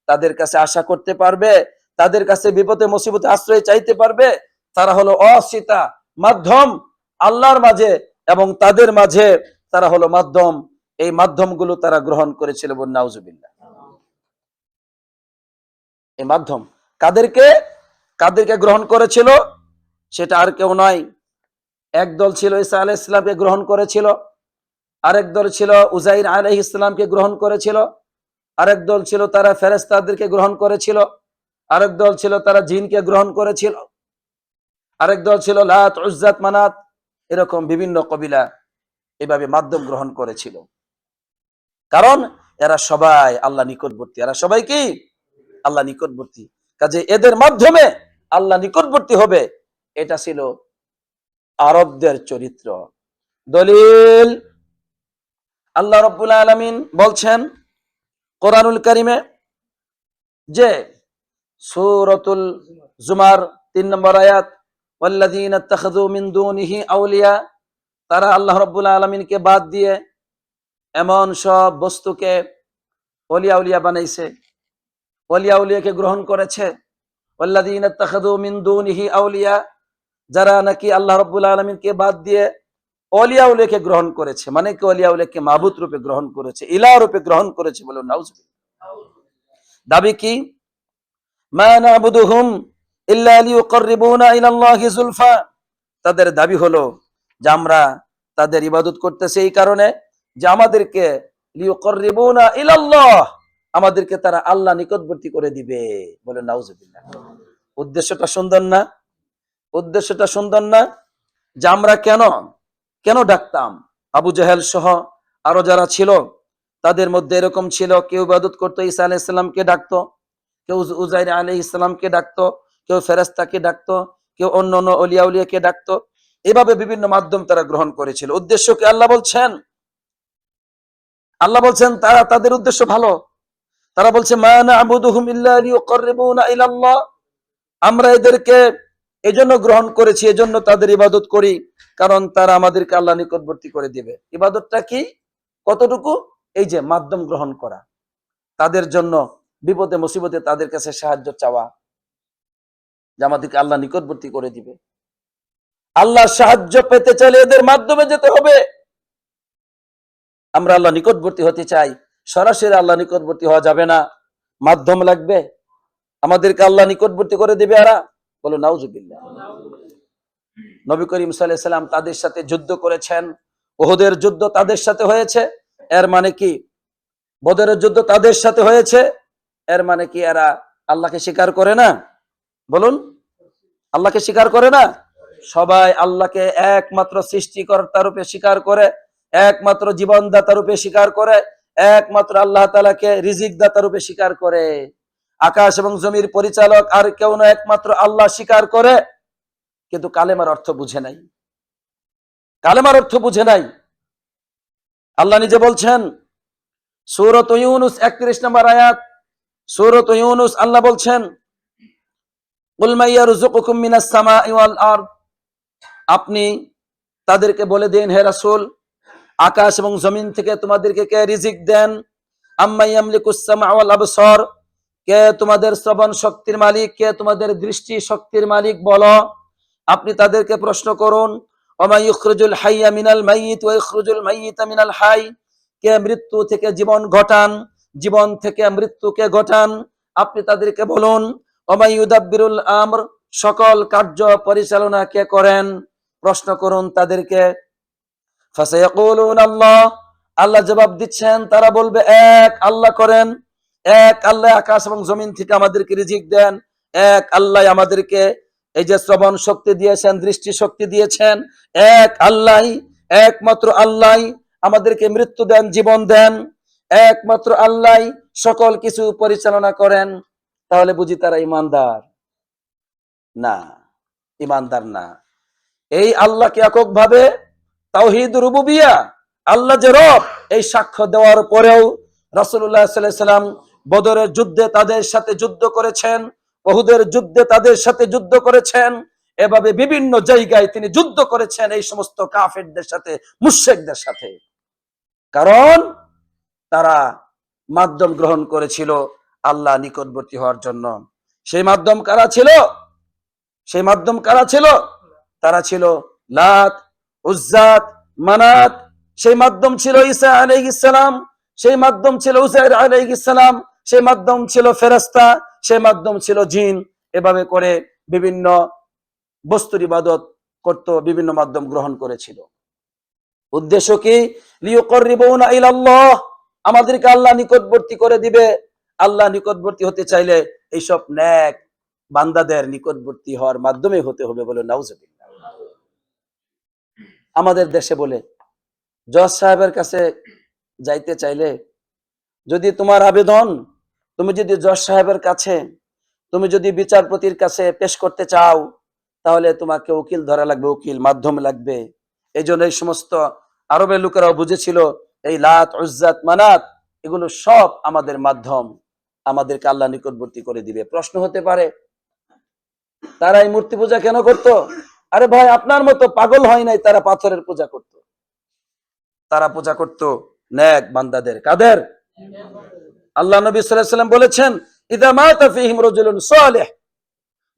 তাদের কাছে আশা করতে পারবে, তাদের কাছে বিপদে মুসিবতে আশ্রয় চাইতে পারবে। তারা হলো অসিতা মাধ্যম আল্লাহর মাঝে এবং তাদের মাঝে, তারা হলো মাধ্যম। এই মাধ্যমগুলো তারা গ্রহণ করেছিল, নাউজুবিল্লাহ। এই মাধ্যম কাদেরকে কাদেরকে গ্রহণ করেছিল? সেটা আর কেউ নয়। একদল ছিল ঈসা আলাইহিস সালামকে গ্রহণ করেছিল, আরেক দল ছিল উজাইর আলাইহিস সালামকে গ্রহণ করেছিল, আরেক দল ছিল তারা ফেরেশতাদেরকে গ্রহণ করেছিল, আরেক দল ছিল তারা জিনকে গ্রহণ করেছিল, আরেক দল ছিল লাত উজ্জাত মানাত। এরকম বিভিন্ন কবিলা এভাবে মাধ্যম গ্রহণ করেছিল। কারণ এরা সবাই আল্লাহ নিকটবর্তী, এরা সবাই কি আল্লাহ নিকটবর্তী। কাজে এদের মাধ্যমে আল্লাহ নিকটবর্তী হবে, এটা ছিল আরবদের চরিত্র। দলিল, আল্লাহ রাব্বুল আলামিন বলছেন কোরআনুল কারীমে যে সূরাতুল জুমার 3 নম্বর আয়াত, ওয়াল্লাযীনা ইত্তাখাযু মিন দুনিহি আউলিয়া, তারা আল্লাহ রাব্বুল আলামিনকে বাদ দিয়ে এমন সব বস্তুকে ওলিয়া উলিয়া বানাইছে, ওলিয়া উলিয়াকে গ্রহণ করেছে। ওয়াল্লাযীনা ইত্তাখাযু মিন দুনিহি আউলিয়া, যারা নাকি আল্লাহ রাব্বুল আলামিনকে বাদ দিয়ে ওলিয়া উলিয়াকে গ্রহণ করেছে, মানে কি ওলিয়া উলিয়াকে মাবুদ রূপে গ্রহণ করেছে, ইলাহ রূপে গ্রহণ করেছে। বলুন নাউজুবিল্লাহ। দাবি কি? মা না'বুদুহুম ইল্লা লিয়ুকাররিবুনা ইলাল্লাহি যুলফা, তাদের দাবি হলো যে আমরা তাদের ইবাদত করতেছি এই কারণে যে আমাদেরকে লিয়ুকাররিবুনা ইলাল্লাহ, আমাদেরকে তারা আল্লাহ নিকটবর্তী করে দিবে। বলেন নাউজুবিল্লাহ। উদ্দেশ্যটা সুন্দর না? উদ্দেশ্যটা সুন্দর না? যে আমরা কেন ডাকতাম? আবু জাহেল সহ আরো যারা ছিল তাদের মধ্যে এরকম ছিল, কেউ ইবাদত করতো ঈসা আলাইহিস সালামকে ডাকতো, কেউ উজাইর আলাইহিস সালামকে ডাকতো, কেউ ফেরেশতাকে ডাকতো, কেউ অন্যান্য ওলিয়া উলিয়াকে ডাকতো। এভাবে বিভিন্ন মাধ্যম তারা গ্রহণ করেছিল। উদ্দেশ্য কি? আল্লাহ বলছেন তারা, তাদের উদ্দেশ্য ভালো। তারা বলছে মা না'বুদুহুম ইল্লা লিয়ুকাররিবুনা ইলাল্লাহ, আমরা এদেরকে এজন্য গ্রহণ করেছি, এজন্য তাদের ইবাদত করি, কারণ তারা আমাদেরকে আল্লাহ নিকটবর্তী করে দিবে। ইবাদতটা কি? কতটুকু? এই যে মাধ্যম গ্রহণ করা, তাদের জন্য বিপদে মুসিবতে তাদের কাছে সাহায্য চাওয়া, যে আমাদেরকে আল্লাহ নিকটবর্তী করে দিবে। আল্লাহ সাহায্য পেতে চাইলে এদের মাধ্যমে যেতে হবে। আমরা আল্লাহ নিকটবর্তী হতে চাই, সরাসরি আল্লাহ নিকটবর্তী হওয়া যাবে না, মাধ্যম লাগবে। আমাদেরকে আল্লাহ নিকটবর্তী করে দিবে এরা। বলো নাউজুবিল্লাহ। নবী করিম সাল্লাল্লাহু আলাইহি সাল্লাম তাদের সাথে যুদ্ধ করেছেন, উহুদের যুদ্ধ তাদের সাথে হয়েছে। এর মানে কি? বদরের যুদ্ধ তাদের সাথে হয়েছে। এর মানে কি এরা আল্লাহকে স্বীকার করে না? বলুন, আল্লাহকে স্বীকার করে না? সবাই আল্লাহকে একমাত্র সৃষ্টিকর্তা রূপে স্বীকার করে, একমাত্র জীবনদাতা রূপে স্বীকার করে, একমাত্র আল্লাহ তাআলাকে রিজিক দাতা রূপে স্বীকার করে। আকাশ এবং জমির পরিচালক আর কেউ না, একমাত্র আল্লাহ স্বীকার করে। কিন্তু কালেমার অর্থ বুঝে নাই, কালেমার অর্থ বুঝে নাই। আল্লাহ নিজে বলছেন সূরাত ইউনূস 31 নম্বর আয়াত, সূরাত ইউনূস, আল্লাহ বলছেন কুল মান ইয়ারযুকুকুম মিনাস সামাই ওয়াল আরদ, আপনি তাদেরকে বলে দিন হে রাসূল, আকাশ এবং জমিন থেকে তোমাদেরকে কে রিজিক দেন? আম্মা ইয়ামলিকুস সামা ওয়াল আবসার, কে তোমাদের শ্রবণ শক্তির মালিক, কে তোমাদের দৃষ্টি শক্তির মালিক বলো। আপনি তাদেরকে প্রশ্ন করুন ওমা ইখরুজুল হাইয়া মিনাল মাইয়িত ওয়া ইখরুজুল মাইয়িতা মিনাল হাই, কে মৃত্যু থেকে জীবন ঘটান, জীবন থেকে মৃত্যুকে ঘটান। আপনি তাদেরকে বলুন ওমা ইউদাব্বিরুল আমর, সকল কার্য পরিচালনা কে করেন? প্রশ্ন করুন তাদেরকে। ফাসায়াকুলুন আল্লাহ, আল্লাহ জবাব দিচ্ছেন, তারা বলবে এক আল্লাহ করেন, এক আল্লাহ আকাশ এবং জমিন থেকে আমাদেরকে রিজিক দেন, এক আল্লাহ আমাদেরকে এই যে শ্রবণ শক্তি দিয়েছেন, দৃষ্টি শক্তি দিয়েছেন, এক আল্লাহ, একমাত্র আল্লাহ আমাদেরকে মৃত্যু দেন, জীবন দেন, একমাত্র আল্লাহ সকল কিছু পরিচালনা করেন। তাহলে বুঝি তারা ইমানদার না? ইমানদার না। এই আল্লাহকে এককভাবে তাওহীদ রুবুবিয়া, আল্লাহ যে রব, এই সাক্ষ্য দেওয়ার পরেও রাসূলুল্লাহ সাল্লাল্লাহু আলাইহি সাল্লাম বদরের যুদ্ধে তাদের সাথে যুদ্ধ করেছেন, উহুদের যুদ্ধে তাদের সাথে যুদ্ধ করেছেন, এভাবে বিভিন্ন জায়গায় তিনি যুদ্ধ করেছেন এই সমস্ত কাফেরদের সাথে, মুশরিকদের সাথে। কারণ তারা মাধ্যম গ্রহণ করেছিল আল্লাহ নিকটবর্তী হওয়ার জন্য। সেই মাধ্যম কারা ছিল? সেই মাধ্যম কারা ছিল? তারা ছিল লাত, উজ্জাত, মানাত। সেই মাধ্যম ছিল ঈসা আলাইহিস সালাম, সেই মাধ্যম ছিল উযাইর আলাইহিস সালাম, সেই মাধ্যম ছিল ফেরেশতা, সেই মাধ্যম ছিল জিন। এভাবে করে বিভিন্ন বস্তুর ইবাদত করত, বিভিন্ন মাধ্যম গ্রহণ করেছিল। উদ্দেশ্য কি? লিয়ুকররিবুনা ইলাল্লাহ, আমাদেরকে আল্লাহ নিকটবর্তী করে দিবে। আল্লাহ নিকটবর্তী হতে চাইলে এইসব নেক বান্দাদের নিকটবর্তী হওয়ার মাধ্যমে হতে হবে, বলে নাউজুবিল্লাহ। আমাদের দেশে বলে জজ সাহেবের কাছে যাইতে চাইলে যদি তোমার আবেদন, তুমি যদি জজ সাহেবের কাছে, তুমি যদি বিচারপতির কাছে পেশ করতে চাও, তাহলে তোমাকে উকিল ধরা লাগবে, উকিল মাধ্যম লাগবে। এই জন্য এই সমস্ত আরবের লোকেরাও বুঝেছিল এই লাত, উজ্জাত, মানাত এগুলো সব আমাদের মাধ্যম, আমাদেরকে আল্লাহ নিকটবর্তী করে দিবে। প্রশ্ন হতে পারে তারা এই মূর্তি পূজা কেন করত? আরে ভাই, আপনার মতো পাগল হয় নাই তারা পাথরের পূজা করত। তারা পূজা করত নেক বান্দাদের। কাদের? আল্লাহ নবী সাল্লাল্লাহু আলাইহি ওয়াসাল্লাম বলেছেন, ইযা মাতা ফীহিম রাজুলুন সালিহ,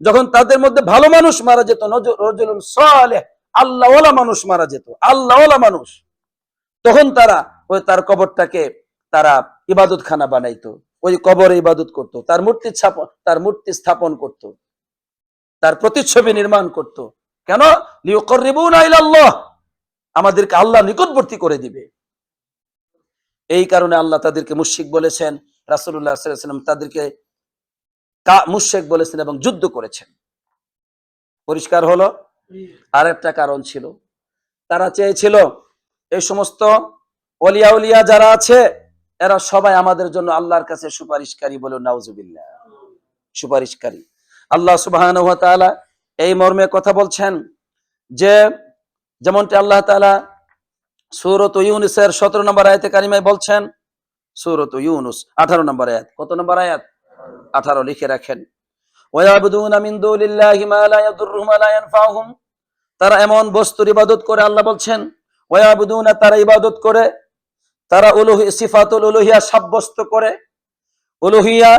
যখন তাদের মধ্যে ভালো মানুষ মারা যেত, রাজুলুন সালিহ, আল্লাহওয়ালা মানুষ মারা যেত, আল্লাহওয়ালা মানুষ, তখন তারা ওই তার কবরটাকে তারা ইবাদতখানা বানাইতো, ওই কবরে ইবাদত করত, তার মূর্তি স্থাপন করত, তার প্রতিচ্ছবি নির্মাণ করত। কেন? লিয়ুকররিবুনা ইলাল্লাহ, আমাদেরকে আল্লাহ নিকটবর্তী করে দিবে। এই কারণে আল্লাহ তাদেরকে মুশরিক বলেছেন, রাসূলুল্লাহ সাল্লাল্লাহু আলাইহি ওয়াসাল্লাম তাদেরকে মুশরিক বলেছেন এবং যুদ্ধ করেছেন। পরিষ্কার হলো? আর একটা কারণ ছিল, তারা চেয়েছিল এই সমস্ত ওলিয়া উলিয়া যারা আছে এরা সবাই আমাদের জন্য আল্লাহর কাছে সুপারিশকারী, বলে নাউজুবিল্লাহ, সুপারিশকারী। আল্লাহ সুবহানাহু ওয়া তাআলা এই মর্মে কথা বলছেন যে, যেমনটি আল্লাহ তাআলা সূরাত ইউনূসের 17 নম্বর আয়াতে কারিমায় বলছেন, সূরাত ইউনূস 18 নম্বর আয়াত। কত নম্বর আয়াত? 18 লিখে রাখেন। ওয়ায়াবুদুনা মিন দুনিল্লাহি মা লা ইয়াদুররুহুম ওয়া লা ইয়ানফাউহুম, তারা এমন বস্তুর ইবাদত করে, আল্লাহ বলছেন ওয়ায়াবুদুনা, তারা ইবাদত করে, তারা সিফাতুল উলুহিয়া সাব্যস্ত করে। উলুহিয়া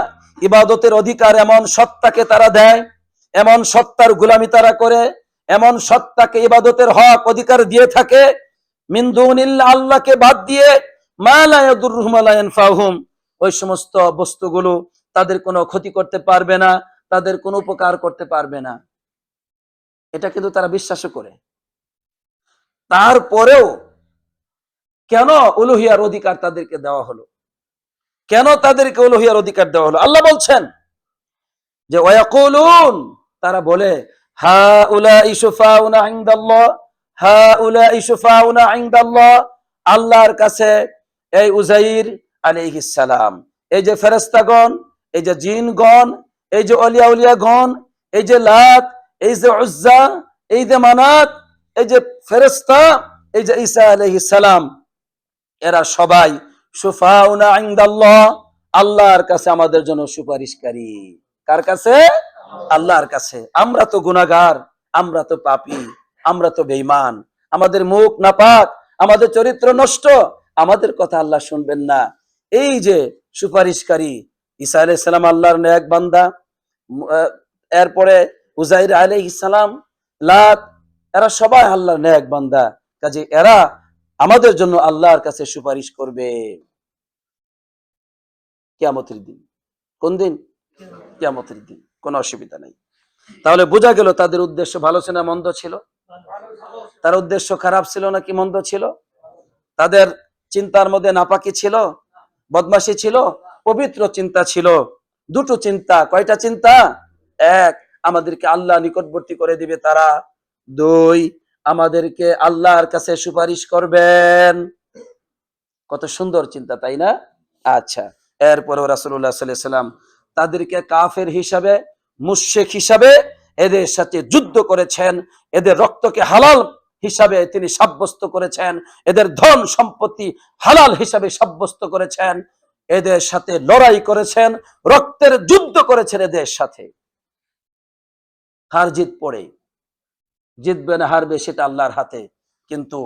ইবাদতের অধিকার এমন সত্তাকে তারা দেয়, এমন সত্তার গোলামি তারা করে, এমন সত্তাকে ইবাদতের হক অধিকার দিয়ে থাকে, মিন দুনিল্লাহ, আল্লাহকে বাদ দিয়ে, মা লা ইয়াদুররুহুম ওয়া লা ইয়ানফাউহুম, ওই সমস্ত বস্তুগুলো তাদের কোনো ক্ষতি করতে পারবে না, তাদের কোনো উপকার করতে পারবে না। এটা কিন্তু তারা বিশ্বাস করে। তারপরেও কেন উলুহিয়ার অধিকার তাদেরকে দেওয়া হলো? কেন তাদেরকে উলুহিয়ার অধিকার দেওয়া হলো? আল্লাহ বলছেন যে ওয়ায়াকুলুন, তারা বলে, হাউলাই শুফাউনা ইনদাল্লাহ, হাউলাই শুফাউনা ইনদাল্লাহ, আল্লাহর কাছে এই উযাইর আলাইহিস সালাম, এই যে ফেরেশতাগণ, এই যে জিনগণ, এই যে ওলিয়া উলিয়াগণ, এই যে লাত, এই যে উজ্জা, এই যে মানাত, এই যে ফেরেশতা, এই যে ঈসা আলাইহিস সালাম, এরা সবাই শুফাউনা ইনদাল্লাহ, আল্লাহর কাছে আমাদের জন্য সুপারিশকারী। কার কাছে? আল্লাহর কাছে। আমরা তো গুনাহগার, আমরা তো পাপী, আমরা তো বেঈমান, আমাদের মুখ নাপাক, আমাদের চরিত্র নষ্ট, আমাদের কথা আল্লাহ শুনবেন না। এই যে সুপারিশকারী ঈসা আলাইহিস সালাম আল্লাহর নেক বান্দা, এরপরে উযাইর আলাইহিস সালাম, লাত, এরা সবাই আল্লাহর নেক বান্দা, কাজে এরা আমাদের জন্য আল্লাহর কাছে সুপারিশ করবে কিয়ামতের দিন। কোন দিন? কিয়ামতের দিন। কোনো অসুবিধা নেই। তাহলে বোঝা গেল তাদের উদ্দেশ্য ভালো ছিল না মন্দ ছিল? তার উদ্দেশ্য খারাপ ছিল নাকি মন্দ ছিল? তাদের চিন্তার মধ্যে নাপাকি ছিল, বদমাশি ছিল, পবিত্র চিন্তা ছিল। দুটো চিন্তা। কয়টা চিন্তা? এক, আমাদেরকে আল্লাহ নিকটবর্তী করে দিবে তারা। দুই, আমাদেরকে আল্লাহর কাছে সুপারিশ করবেন। কত সুন্দর চিন্তা, তাই না? আচ্ছা, এরপরে রাসূলুল্লাহ সাল্লাল্লাহু আলাইহি ওয়াসাল্লাম তাদেরকে কাফের হিসাবে, মুশরিক হিসাবে এদের সাথে যুদ্ধ করেছেন, এদের রক্তকে হালাল হিসাবে তিনি সাব্যস্ত করেছেন, এদের ধন সম্পত্তি হালাল হিসাবে সাব্যস্ত করেছেন, এদের সাথে লড়াই করেছেন, রক্তের যুদ্ধ করেছেন এদের সাথে। হার জিত পড়ে জিতবে না হারবে সেটা আল্লাহর হাতে, কিন্তু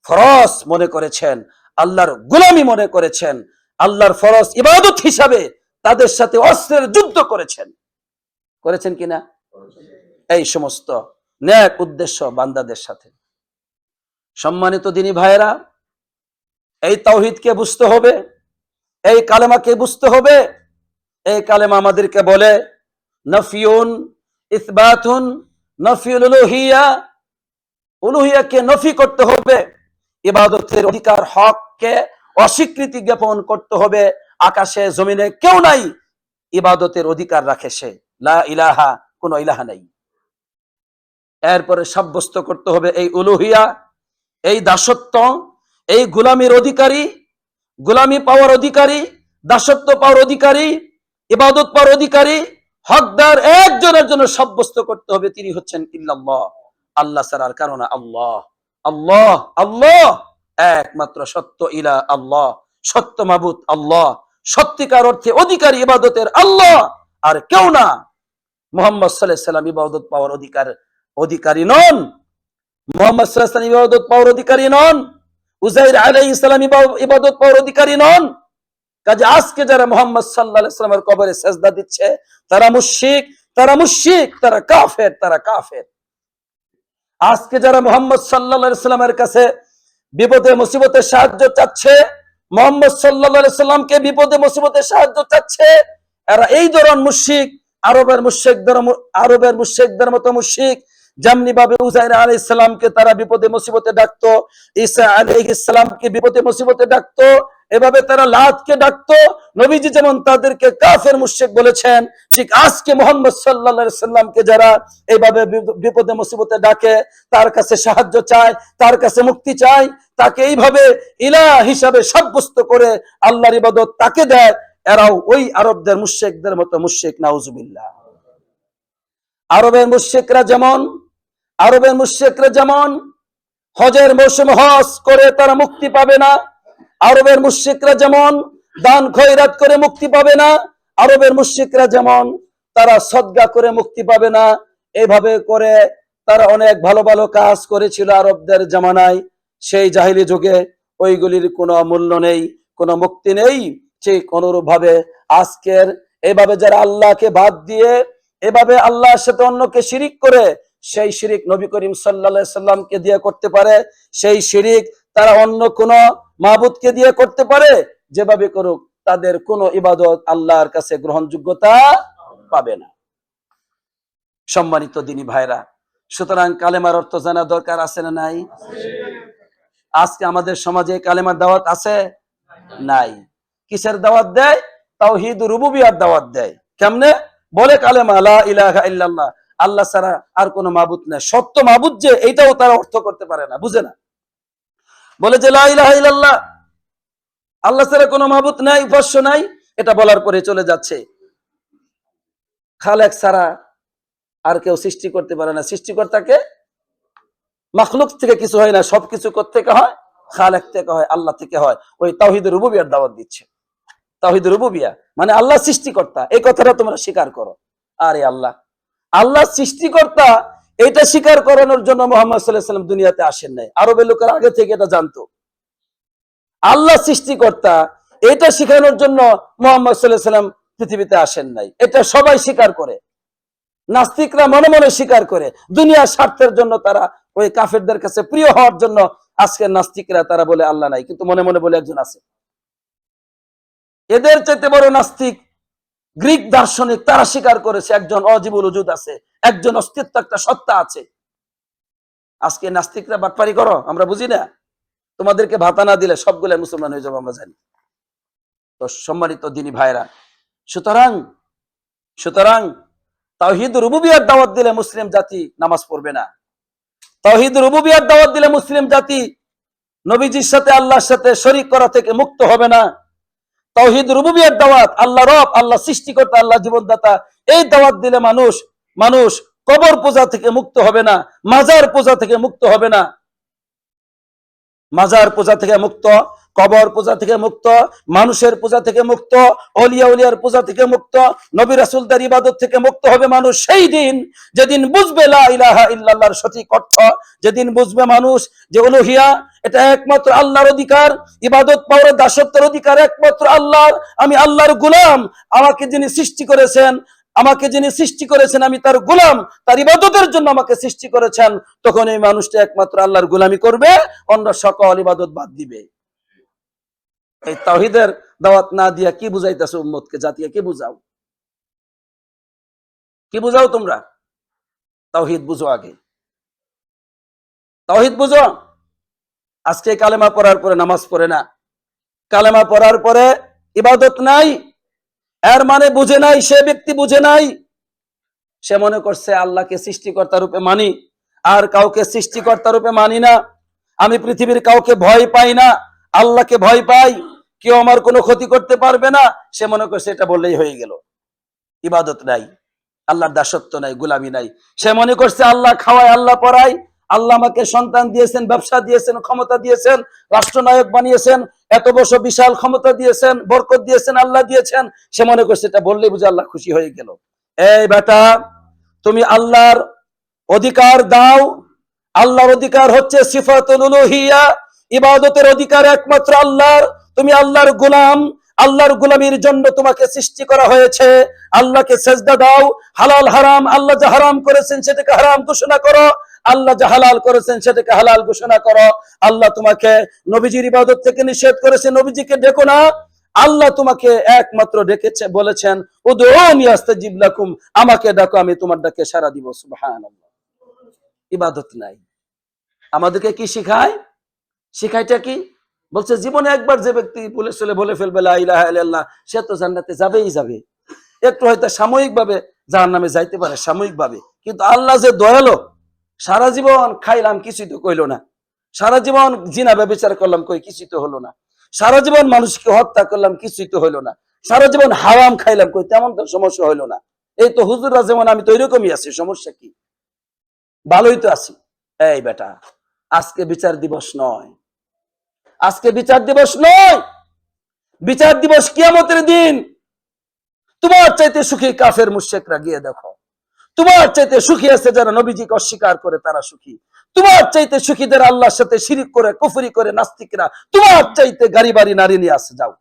ফরজ মনে করেছেন, আল্লাহর গোলামি মনে করেছেন, আল্লাহর ফরজ ইবাদত হিসাবে তাদের সাথে অস্ত্রের যুদ্ধ করেছেন। করেছেন কিনা? এই সমস্ত নেক উদ্দেশ্য বান্দাদের সাথে। সম্মানিত দিনী ভাইয়েরা, এই তাওহীদকে বুঝতে হবে, এই কালেমাকে বুঝতে হবে। এই কালেমা আমাদেরকে বলে নফিউন ইসবাতুন, নফিউল উলুহিয়া, উলুহিয়াকে নফি করতে হবে, ইবাদতের অধিকার হককে অস্বীকৃতি জ্ঞাপন করতে হবে। আকাশে জমিনে কেউ নাই ইবাদতের অধিকার রাখে সে, লা ইলাহা, কোন ইলাহা নাই। এরপরে সাব্যস্ত করতে হবে এই উলুহিয়া, এই দাসত্ব, এই গোলামির অধিকারী, গোলামি পাওয়ার অধিকারী, দাসত্ব পাওয়ার অধিকারী, ইবাদত পাওয়ার অধিকারী, হকদার একজনের জন্য সাব্যস্ত করতে হবে, তিনি হচ্ছেন ইল্লাল্লাহ, আল্লাহ ছাড়া আর কারো না। আল্লাহ আল্লাহ আল্লাহ, একমাত্র সত্য ইলা আল্লাহ, সত্য মাবুদ আল্লাহ, সত্যিকার অর্থে অধিকারী ইবাদতের আল্লাহ, আর কেউ না। মুহাম্মদ সাল্লাল্লাহু আলাইহি সাল্লাম ইবাদত পাওয়ার অধিকারী নন, মুহাম্মদ সাল্লাল্লাহু আলাইহি সাল্লাম ইবাদত পাওয়ার অধিকারী নন, উযাইর আলাইহিস সালাম ইবাদত পাওয়ার অধিকারী নন। কাজে আজকে যারা মুহাম্মদ সাল্লাল্লাহু আলাইহি সাল্লামের কবরে সেজদা দিচ্ছে, তারা মুশরিক, তারা মুশরিক, তারা কাফের, তারা কাফের। আজকে যারা মুহাম্মদ সাল্লাল্লাহু আলাইহি সাল্লামের কাছে বিপদে মুসিবতে সাহায্য চাচ্ছে, মুহাম্মদ সাল্লাল্লাহু আলাইহি সাল্লামকে বিপদে মুসিবতে সাহায্য চাচ্ছে, এরা এই ধরনের মুশরিক, আরবের মুশরিকদের মতো মুশরিক। যেমনি ভাবে উযাইর আলাইহিস সালামকে তারা বিপদে মুসিবতে ডাকতো, ঈসা আলাইহিস সালামকে বিপদে মুসিবতে ডাকতো, এভাবে তারা লাতকে ডাকতো। নবীজি যেমন তাদেরকে কাফের মুশরিক বলেছেন, ঠিক আজকে মুহাম্মদ সাল্লাল্লাহু আলাইহি সাল্লামকে যারা এইভাবে বিপদে মুসিবতে ডাকে, তার কাছে সাহায্য চায়, তার কাছে মুক্তি চায়, তাকে এইভাবে ইলাহ হিসাবে সাব্যস্ত করে আল্লাহর ইবাদত তাকে দেয়, এরাও ওই আরবদের মুশরিকদের মতো মুশরিক, নাউজুবিল্লাহ। আরবের মুশরিকরা যেমন হজের মৌসুমে হজ করে তারা মুক্তি পাবে না, আরবের মুশরিকরা যেমন দান খয়রাত করে মুক্তি পাবে না, আরবের মুশরিকরা যেমন তারা সদকা করে মুক্তি পাবে না, এইভাবে করে তারা অনেক ভালো ভালো কাজ করেছিল আরবদের জামানায়, সেই জাহিলি যুগে। ওইগুলির কোনো মূল্য নেই, কোনো মুক্তি নেই। ঠিক অনুরূপ ভাবে আজকের এইভাবে যারা আল্লাহকে বাদ দিয়ে এভাবে আল্লাহর সাথে অন্যকে শিরিক করে, সেই শিরিক নবী করিম সাল্লাল্লাহু আলাইহি সাল্লামকে দিয়ে করতে পারে, সেই শিরিক তারা অন্য কোন মাবুদকে দিয়ে করতে পারে। যেভাবে করুক, তাদের কোনো ইবাদত আল্লাহর কাছে গ্রহণযোগ্যতা পাবে না। সম্মানিত দিনী ভাইরা, সুতরাং কালেমার অর্থ জানা দরকার আছে না নাই? আজকে আমাদের সমাজে কালেমার দাওয়াত আছে? নাই। কিসের দাওয়াত দেয়? তাওহীদ রুবুবিয়্যার দাওয়াত দেয়। কেমনে? বলে কালেমা লা ইলাহা ইল্লাল্লাহ, আল্লাহ ছাড়া আর কোনো মাবুদ নেই, সত্য মাবুদ যে, এইটাও তারা অর্থ করতে পারে না, বুঝে না। বলে যে লা ইলাহা ইল্লাল্লাহ, আল্লাহ ছাড়া কোনো মাবুদ নাই, উপাস্য নাই, এটা বলার পরে চলে যাচ্ছে খালেক ছাড়া আর কেউ সৃষ্টি করতে পারে না, সৃষ্টিকর্তাকে মাখলুক থেকে কিছু হয় না, সবকিছু কোত্থেকে হয়? খালেক থেকে হয়, আল্লাহ থেকে হয়। ওই তাওহীদ রুবুবিয়্যার দাওয়াত দিচ্ছে। তাওহীদ রুবুবিয়্যাহ মানে আল্লাহ সৃষ্টিকর্তা, এই কথাটা তোমরা স্বীকার করো। আরে আল্লাহ সৃষ্টিকর্তা, এটা স্বীকার করানোর জন্য মুহাম্মদ সাল্লাল্লাহু আলাইহি সাল্লাম দুনিয়াতে আসেন নাই। আরবের লোকেরা আগে থেকে এটা জানতো। আল্লাহ সৃষ্টিকর্তা, এটা শেখানোর জন্য মুহাম্মদ সাল্লাল্লাহু আলাইহি সাল্লাম পৃথিবীতে আসেন নাই। এটা সবাই স্বীকার করে, নাস্তিকরা মনে মনে স্বীকার করে। দুনিয়ার স্বার্থের জন্য তারা ওই কাফেরদের কাছে প্রিয় হওয়ার জন্য আজকের নাস্তিকরা তারা বলে আল্লাহ নাই, কিন্তু মনে মনে বলে একজন আছে। এদের চাইতে বড় নাস্তিক গ্রিক দার্শনিক, তারা স্বীকার করেছে একজন অজীবুল ওজুদ আছে, একজন অস্তিত্ব, একটা সত্তা আছে। আজকে নাস্তিকরা বাটপারি করো, আমরা বুঝি না। তোমাদেরকে ভাতা না দিলে সবগুলো মুসলমান হয়ে যাবো, আমরা জানি। তো সম্মানিত দিনী ভাইরা, সুতরাং তাওহীদ রুবুবিয়্যার দাওয়াত দিলে মুসলিম জাতি নামাজ পড়বে না। তাওহীদ রুবুবিয়্যার দাওয়াত দিলে মুসলিম জাতি নবীজির সাথে আল্লাহর সাথে শরীক করা থেকে মুক্ত হবে না। তাওহীদ রুবুবিয়্যার দাওয়াত, আল্লাহ রব, আল্লাহ সৃষ্টিকর্তা, আল্লাহ জীবনদাতা, এই দাওয়াত দিলে মানুষ কবর পূজা থেকে মুক্ত হবে না, মাজার পূজা থেকে মুক্ত হবে না। মাজার পূজা থেকে মুক্ত, কবর পূজা থেকে মুক্ত, মানুষের পূজা থেকে মুক্ত, অলিয়া উলিয়ার পূজা থেকে মুক্ত, নবী রাসূলদের ইবাদত থেকে মুক্ত হবে মানুষ সেই দিন, যেদিন বুঝবে লা ইলাহা ইল্লাল্লাহর সঠিক অর্থ, যেদিন বুঝবে মানুষ যে উলুহিয়া এটা একমাত্র আল্লাহর অধিকার, ইবাদত পাওয়ার দাসত্বের অধিকার একমাত্র আল্লাহর, আমি আল্লাহর গোলাম, আমাকে যিনি সৃষ্টি করেছেন, আমি তার গোলাম, তার ইবাদতের জন্য আমাকে সৃষ্টি করেছেন, তখন এই মানুষটা একমাত্র আল্লাহর গোলামি করবে, অন্য সকল ইবাদত বাদ দিবে। এই তাওহীদের দাওয়াত না দিয়া কি বুঝাইতেছো উম্মতকে, জাতিকে কি বুঝাও? কি বুঝাও তোমরা? তাওহীদ বুঝো আগে, তাওহীদ বুঝো। আজকে কালেমা পড়ার পরে নামাজ পড়ে না, কালেমা পড়ার পরে ইবাদত নাই, এর মানে বুঝে নাই, সে ব্যক্তি বুঝে নাই, সে মনে করছে আল্লাহকে সৃষ্টিকর্তা রূপে মানি, আর কাউকে সৃষ্টিকর্তা রূপে মানি না, আমি পৃথিবীর কাউকে ভয় পাই না, আল্লাহকে ভয় পাই, কেউ আমার কোনো ক্ষতি করতে পারবে না, সে মনে করছে এটা বললেই হয়ে গেল। ইবাদত নাই, আল্লাহর দাসত্ব নাই, গোলামি নাই, সে মনে করছে আল্লাহ খাওয়ায়, আল্লাহ পড়ায়, আল্লাহ আমাকে সন্তান দিয়েছেন, ব্যবসা দিয়েছেন, ক্ষমতা দিয়েছেন, রাষ্ট্রনায়ক বানিয়েছেন, এত বছর বিশাল ক্ষমতা দিয়েছেন, বরকত দিয়েছেন, আল্লাহ দিয়েছেন, সে মনে করছে এটা বললেই বুঝে আল্লাহ খুশি হয়ে গেল। এই বেটা, তুমি আল্লাহর অধিকার দাও, আল্লাহর অধিকার হচ্ছে সিফাতুল উলুহিয়া, ইবাদতের অধিকার একমাত্র আল্লাহর, তুমি আল্লাহর গোলাম, আল্লাহর গোলামির জন্য তোমাকে সৃষ্টি করা হয়েছে, আল্লাহকে সেজদা দাও, হালাল হারাম আল্লাহ যা হারাম করেছেন সেটাকে হারাম ঘোষণা করো, আল্লাহ যা হালাল করেছেন সেটাকে হালাল ঘোষণা করো। আল্লাহ তোমাকে নবীজির ইবাদত থেকে নিষেধ করেছে, নবীজিকে ডেকো না, আল্লাহ তোমাকে একমাত্র ডেকেছে, বলেছেন উদউনি আস্তাজিব লাকুম, আমাকে ডাকো আমি তোমার ডাকে সাড়া দিব। সুবহানাল্লাহ। ইবাদত নাই। আমাদেরকে কি শিখায়? শিখাইটা কি? বলছে জীবনে একবার যে ব্যক্তি পুলিশ চলে বলে ফেলবে লা ইলাহা ইল্লাল্লাহ, সে তো জান্নাতে যাবেই যাবে, একটু হয়তো সাময়িক ভাবে জাহান্নামে যাইতে পারে, সাময়িক ভাবে, কিন্তু আল্লাহ যে দয়ালু, সারা জীবন খাইলাম কিছুই তো কইলো না, সারা জীবন জিনা ব্যভিচার করলাম, কই কিছুই তো হলো না, সারা জীবন মানুষকে হত্যা করলাম, কিছুই তো হইলো না, সারা জীবন হারাম খাইলাম, কই তেমন তো সমস্যা হইলো না, এই তো হুজুররা যেমন আমি তো এরকমই আছি, সমস্যা কি? ভালোই তো আছি। এই বেটা, আজকে বিচার দিবস নয়, আজকে বিচার দিবস নয়, বিচার দিবস কিয়ামতের দিন। তোমার চাইতে সুখী কাফের মুশরিকরা, গিয়ে দেখো, তোমার চাইতে সুখী আছে যারা নবীজিকে অস্বীকার করে, তারা সুখী, তোমার চাইতে সুখী যারা আল্লাহর সাথে শিরিক করে, কুফরি করে, নাস্তিকরা, তোমার চাইতে গাড়ি বাড়ি নারী নিয়ে আসে, যাও।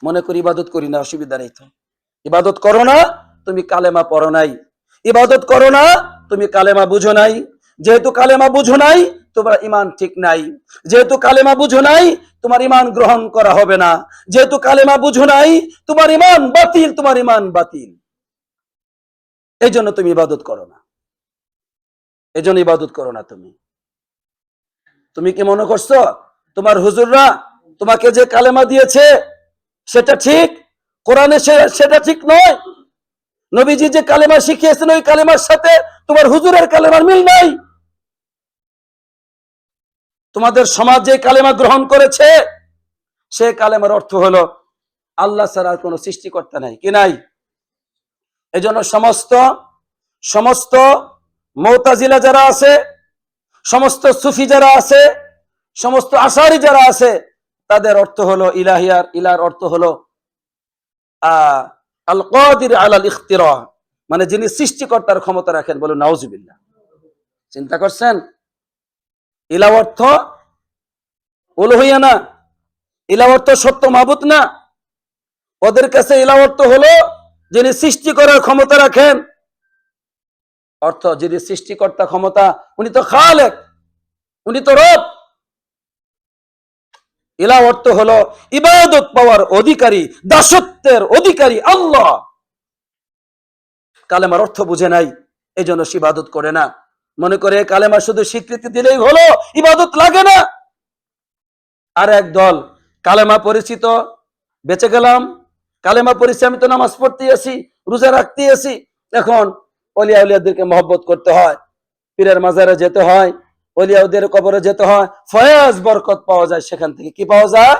মনে করি ইবাদত করি না, অসুবিধা নেই তো, ইবাদত করো না, তুমি কালেমা পড়ো নাই, ইবাদত করো না, তুমি কালেমা বুঝো নাই, যেহেতু কালেমা বুঝো নাই তোমার ইমান ঠিক নাই, যেহেতু কালেমা বুঝো নাই তোমার ইমান গ্রহণ করা হবে না, যেহেতু কালেমা বুঝো নাই তোমার ইমান বাতিল, তোমার ইমান বাতিল, এই জন্য তুমি ইবাদত করো না, এই জন্য ইবাদত করো না। তুমি তুমি কি মনে করছো তোমার হুজুররা তোমাকে যে কালেমা দিয়েছে সেটা ঠিক? কোরআনে সেটা ঠিক নয়। নবীজি যে কালেমা শিখিয়েছেন ওই কালেমার সাথে তোমার হুজুরের কালেমার মিল নাই। তোমাদের সমাজ যে কালেমা গ্রহণ করেছে সে কালেমার অর্থ হলো আল্লাহ ছাড়া আর কোনো সৃষ্টিকর্তা নাই, কি নাই? এজন্য সমস্ত সমস্ত মুতাজিলা যারা আছে, সমস্ত সুফি যারা আছে, সমস্ত আশারি যারা আছে, তাদের অর্থ হলো ইলাহিয়ার, ইলার অর্থ হলো আল কাদির আলাল ইখতিরা, মানে যিনি সৃষ্টিকর্তার ক্ষমতা রাখেন। বলুন নাউজুবিল্লাহ। চিন্তা করছেন? ইলা অর্থ উলুহিয়া না, ইলা অর্থ সত্য মাবুদ না, ওদের কাছে ইলা অর্থ হলো যিনি সৃষ্টি করার ক্ষমতা রাখেন, অর্থ যিনি সৃষ্টিকর্তা ক্ষমতা, উনি তো খালেক, উনি তো রব। ইলা অর্থ হলো ইবাদত পাওয়ার অধিকারী, দাসত্বের অধিকারী আল্লাহ। কালেমার অর্থ বুঝে নাই, এই জন্য সে ইবাদত করে না, মনে করে কালেমা শুধু স্বীকৃতি দিলেই হলো, ইবাদত লাগে না। আর এক দল কালেমা পরিচিত, বেঁচে গেলাম, কালেমা পড়েছি, আমি তো নামাজ পড়তে আসি, রোজা রাখতে আসি, এখন অলিয়া উলিয়াদেরকে মহব্বত করতে হয়, পীরের মাজারে যেতে হয়, অলিয়াদের কবরে যেতে হয়, ফয়েজ বরকত পাওয়া যায় সেখান থেকে। কি পাওয়া যায়?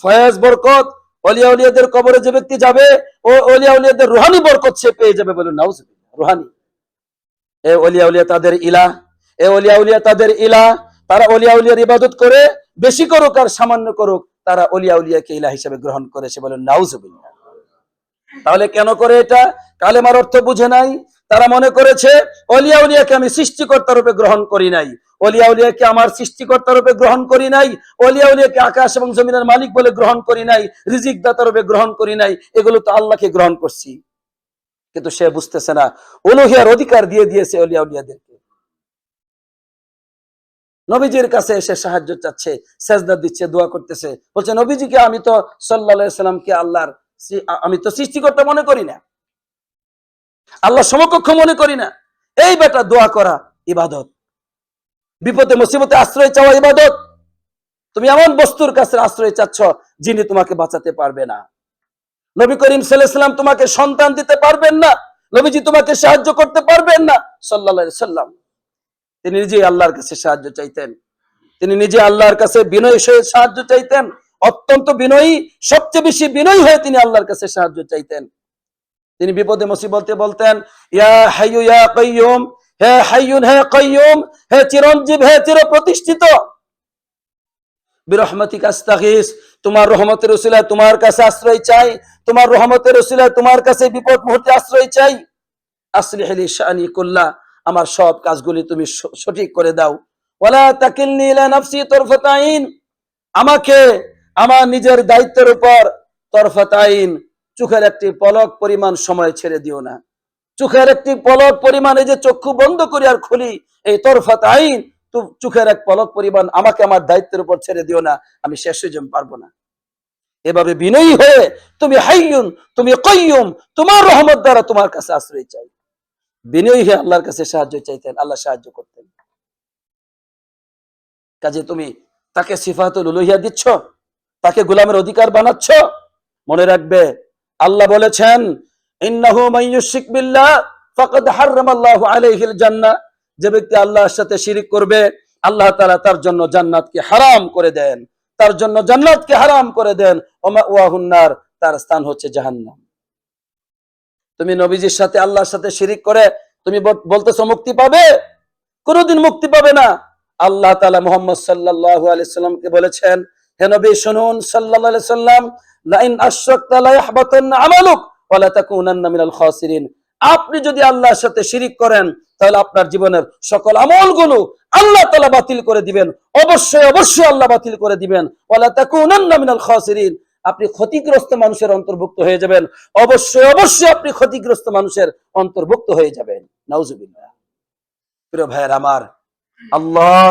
ফয়েজ বরকত। অলিয়া উলিয়াদের কবরে যে ব্যক্তি যাবে ও অলিয়া উলিয়াদের রুহানি বরকত সে পেয়ে যাবে। বলুন নাউজুবিল্লাহ। রুহানি, এ অলিয়া উলিয়া তাদের ইলাহ, এই ওলিয়া উলিয়া তাদের ইলা, তারা ওলিয়া উলিয়ার ইবাদত করে, বেশি করুক আর সামান্য করুক, তারা ওলিয়া উলিয়াকে ইলা হিসেবে গ্রহণ করে। সে বলে নাউজুবিল্লাহ। তাহলে কেন করে এটা? কালেমার অর্থ বুঝে নাই। তারা মনে করেছে ওলিয়া উলিয়াকে আমি সৃষ্টিকর্তা রূপে গ্রহণ করি নাই, ওলিয়া উলিয়াকে আমার সৃষ্টিকর্তা রূপে গ্রহণ করি নাই, ওলিয়া উলিয়াকে আকাশ এবং জমিনের মালিক বলে গ্রহণ করি নাই, রিজিক দাতা রূপে গ্রহণ করি নাই, এগুলো তো আল্লাহকে গ্রহণ করছি। কিন্তু সে বুঝতেছে না উলুহিয়ার অধিকার দিয়ে দিয়েছে ওলিয়া উলিয়াদেরকে। নবীজির কাছে এসে সাহায্য চাচ্ছে, সেজদা দিচ্ছে, দোয়া করতেছে, বলছে নবীজিকে আমি তো সাল্লাল্লাহু আলাইহি সাল্লামকে আল্লাহর আমি তো সৃষ্টিকর্তা মনে করি না, আল্লাহ সমকক্ষ মনে করি না। এই বেটা দোয়া করা ইবাদত, বিপদে মুসিবতে আশ্রয় চাওয়া ইবাদত। তুমি এমন বস্তুর কাছে আশ্রয় চাচ্ছ যিনি তোমাকে বাঁচাতে পারবে না। নবী করিম সাল্লাল্লাহু আলাইহি সাল্লাম তোমাকে সন্তান দিতে পারবেন না, নবীজি তোমাকে সাহায্য করতে পারবেন না। সাল্লাল্লাহু আলাইহি সাল্লাম তিনি নিজেই আল্লাহর কাছে সাহায্য চাইতেন, তিনি নিজে আল্লাহর কাছে বিনয়ী হয়ে সাহায্য চাইতেন, অত্যন্ত বিনয়ী, সবচেয়ে বেশি বিনয়ী হয়ে তিনি আল্লাহর কাছে সাহায্য চাইতেন। তিনি বিপদে মুসিবতে বলতেন ইয়া হাইয়ু ইয়া কাইয়ুম, হে হাইয়ুন হে কাইয়ুম, হে চিরঞ্জীব, হে চির প্রতিষ্ঠিত, বিরহমাতিকা আস্তাগীস, তোমার রহমতের উসিলায় তোমার কাছে আশ্রয় চাই, তোমার রহমতের উসিলায় তোমার কাছে বিপদ মুহূর্তে আশ্রয় চাই। আসলিহ লি শানি কুল্লাহ, আমার সব কাজগুলি তুমি সঠিক করে দাও। ওয়ালা তাকিলনি ইলা নাফসি তরফাত আইন, আমাকে আমার নিজের দায়িত্বের উপর তরফাত আইন, চোখের একটি পলক পরিমাণ সময় ছেড়ে দিও না। চোখের একটি পলক পরিমাণ, এই যে চক্ষু বন্ধ করি আর খুলি, এই তরফাত আইন, চোখের এক পলক পরিমাণ আমাকে আমার দায়িত্বের উপর ছেড়ে দিও না, আমি শেষ হয়ে পারবো না। এভাবে বিনয়ী হয়ে তুমি হাইয়ুন, তুমি কাইয়ুম, তোমার রহমত দ্বারা তোমার কাছে আশ্রয় চাই। বিনয়ী হয়ে আল্লাহর কাছে সাহায্য চাইতেন, আল্লাহ সাহায্য করতেন। কাজে তুমি তাকে সিফাতুল উলুহিয়া দিচ্ছ, তাকে গোলামের অধিকার বানাচ্ছ। মনে রাখবে আল্লাহ বলেছেন ইন্নাহু মাইয়ুশরিক বিল্লাহ ফাকাদ হারামাল্লাহু আলাইহিল জান্নাহ, যে ব্যক্তি আল্লাহর সাথে শিরিক করবে আল্লাহ তাআলা তার জন্য জান্নাতকে হারাম করে দেন, তার জন্য জান্নাতকে হারাম করে দেন। ওয়া মাওয়াহুন নার, তার স্থান হচ্ছে জাহান্নাম। তুমি নবীজির সাথে আল্লাহর সাথে শিরিক করে তুমি বলতেছো মুক্তি পাবে? কোনোদিন মুক্তি পাবে না। আল্লাহ তাআলা মুহাম্মদ সাল্লাল্লাহু আলাইহি সাল্লামকে বলেছেন, হে নবী শুনুন সাল্লাল্লাহু আলাইহি সাল্লাম, লা ইন আশরাকতা লা ইয়াহবাতান্না আমালুক ওয়া লা তাকুনান্না মিনাল খাসিরিন, আপনি যদি আল্লাহর সাথে শিরিক করেন তাহলে আপনার জীবনের সকল আমলগুলো আল্লাহ তাআলা বাতিল করে দিবেন, অবশ্যই অবশ্যই আল্লাহ বাতিল করে দিবেন। ওয়া লা তাকুনান্না মিনাল খাসিরিন, আপনি ক্ষতিগ্রস্ত মানুষের অন্তর্ভুক্ত হয়ে যাবেন, অবশ্যই অবশ্যই আপনি ক্ষতিগ্রস্ত মানুষের অন্তর্ভুক্ত হয়ে যাবেন। নাউজুবিল্লাহ। প্রিয় ভাইয়ের আমার, আল্লাহ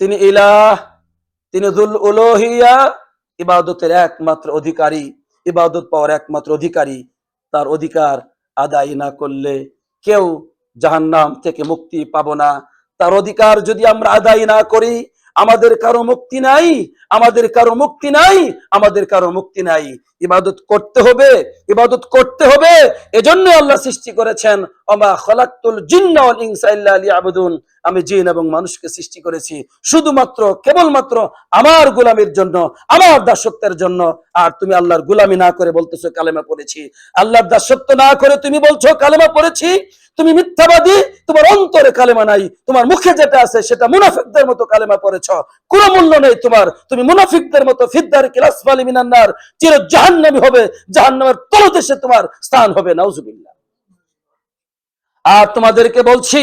তিনি ইলাহ, তিনি যুল উলুহিয়া, ইবাদতের একমাত্র অধিকারী, ইবাদত পাওয়ার একমাত্র অধিকারী। তার অধিকার আদায় না করলে কেউ জাহান্নাম থেকে মুক্তি পাবো না। তার অধিকার যদি আমরা আদায় না করি আমাদের কারো মুক্তি নাই, আমাদের কারো মুক্তি নাই, আমাদের কারো মুক্তি নাই। ইবাদত করতে হবে, ইবাদত করতে হবে। এজন্য আল্লাহ সৃষ্টি করেছেন ওমা খালাকতুল জিন্না ওয়াল ইনসা ইল্লা লিয়াবুদুন, আমি জিন এবং মানুষকে সৃষ্টি করেছি শুধুমাত্র কেবলমাত্র আমার গোলামির জন্য, আমার দাসত্বের জন্য। আর তুমি আল্লাহর গোলামি না করে বলতেছো কালেমা পড়েছি, আল্লাহর দাসত্ব না করে তুমি বলছো কালেমা পড়েছি, তুমি মিথ্যাবাদী, তোমার অন্তরে কালেমা নাই, তোমার মুখে যেটা আছে সেটা মুনাফিকদের মতো কালেমা পড়েছ, কোনো মূল্য নেই তোমার, তুমি মুনাফিকদের মতো ফিদ্দারিকিল আসফালি মিনান নার, চির জাহান্নামী হবে, জাহান্নামের তলদেশে তোমার স্থান হবে। নাউজুবিল্লাহ। আর তোমাদেরকে বলছি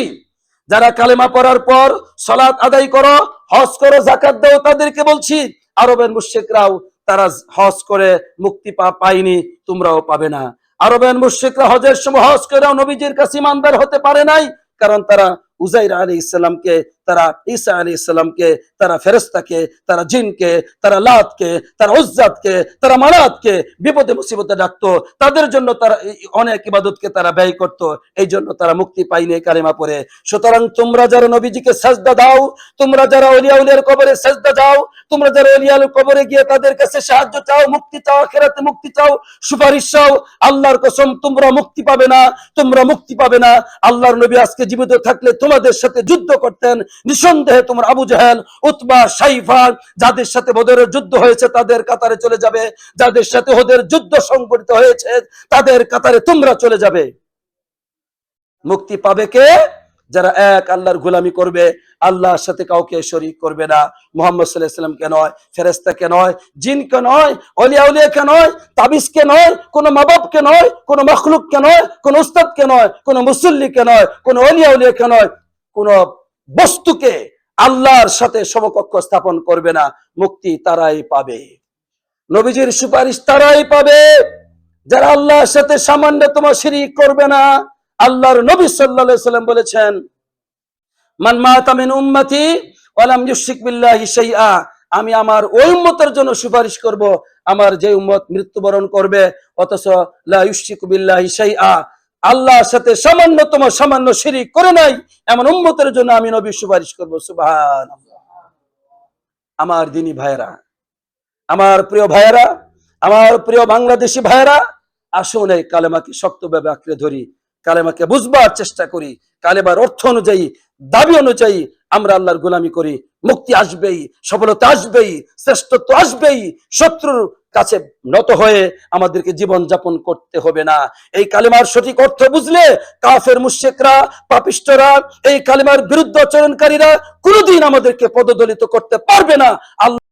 যারা কালেমা পড়ার পর সালাত আদায় করো, হজ করো, যাকাত দাও, তাদেরকে বলছি আরবের মুশরিকরাও তারা হজ করে মুক্তি পায়নি, তোমরাও পাবে না। আরবের মুশরিকরা হজের সময় হজ করেও নবীজির কাছে ইমানদার হতে পারে নাই, কারণ তারা উজাইর আলাইহিস সালামকে, তারা ঈসা আলাইহিস সালামকে, তারা ফেরেশতাকে, তারা জিনকে, তারা লাতকে, তারা উজ্জাতকে, তারা মানাতকে বিপদে মুসিবতে ডাকতো, তাদের জন্য তারা অনেক ইবাদতকে তারা ব্যয় করত, এই জন্য তারা মুক্তি পায়নি কালেমা পড়ে। সুতরাং তোমরা যারা নবীজিকে সাজদা দাও, তোমরা যারা ওলিয়া উলিয়ার কবরে সাজদা দাও, তোমরা যারা ওলিয়ার কবরে গিয়ে তাদের কাছে সাহায্য চাও, মুক্তি চাও, আখিরাতে মুক্তি চাও, সুপারিশ চাও, আল্লাহর কসম তোমরা মুক্তি পাবে না, তোমরা মুক্তি পাবে না। আল্লাহর নবী আজকে জীবিত থাকলে তোমাদের সাথে যুদ্ধ করতেন, নিঃসন্দেহে তোমার আবু জাহেল, উতবা, শাইফা, যাদের সাথে বদরের যুদ্ধ হয়েছে তাদের কাতারে চলে যাবে, যাদের সাথে ওদের যুদ্ধ সংঘটিত হয়েছে তাদের কাতারে তোমরা চলে যাবে। মুক্তি পাবে কে? যারা এক আল্লাহর গোলামি করবে, আল্লাহর সাথে কাউকে শরীক করবে না। মুহাম্মদ সাল্লাল্লাহু আলাইহি ওয়াসাল্লামকে নয়, ফেরেশতাকে নয়, জিনকে নয়, অলিয়া উলিয়াকে নয়, তাবিজকে নয়, কোন মাবাবকে নয়, কোন মাখলুককে নয়, কোন উস্তাদকে নয়, কোন মুসল্লিকে নয়, কোন অলিয়া উলিয়াকে নয়, কোন বস্তুকে আল্লাহর সাথে সমকক্ষ স্থাপন করবে না। মুক্তি তারাই পাবে, নবীজির সুপারিশ তারাই পাবে যারা আল্লাহর সাথে সামান্যতম শিরিক করবে না। আল্লাহর নবী সাল্লাল্লাহু আলাইহি ওয়াসাল্লাম বলেছেন, মান মাতা মিন উম্মতি ওয়া লাম ইউশরিক বিল্লাহি শাইআ, আমি আমার ওই উম্মতের জন্য সুপারিশ করব, আমার যে উম্মত মৃত্যুবরণ করবে অথচ লা ইউশরিকু বিল্লাহি শাইআ, আল্লাহর সাথে সামান্য শিরিক করে নাই, এমন উম্মতের জন্য আমি নবী সুপারিশ করব। সুবহানাল্লাহ। আমার দ্বীনী ভাইয়েরা, আমার প্রিয় ভাইয়েরা, আমার প্রিয় বাংলাদেশি ভাইয়েরা, আসুন এই কালেমাকে শক্তভাবে আঁকড়ে ধরি, কালেমাকে বুঝবার চেষ্টা করি, কালেমার অর্থ অনুযায়ী, দাবি অনুযায়ী আমরা আল্লাহর গোলামি করি। মুক্তি আসবেই, সফলতা আসবেই, শ্রেষ্ঠত্ব আসবেই। শত্রুর কাছে নত হয়ে আমাদেরকে জীবন যাপন করতে হবে না। এই কালেমার সঠিক অর্থ বুঝলে কাফের মুশরিকরা, পাপিষ্ঠরা, এই কালেমার বিরুদ্ধে আচরণকারীরা কোনোদিন আমাদেরকে পদদলিত করতে পারবে না। আল্লাহ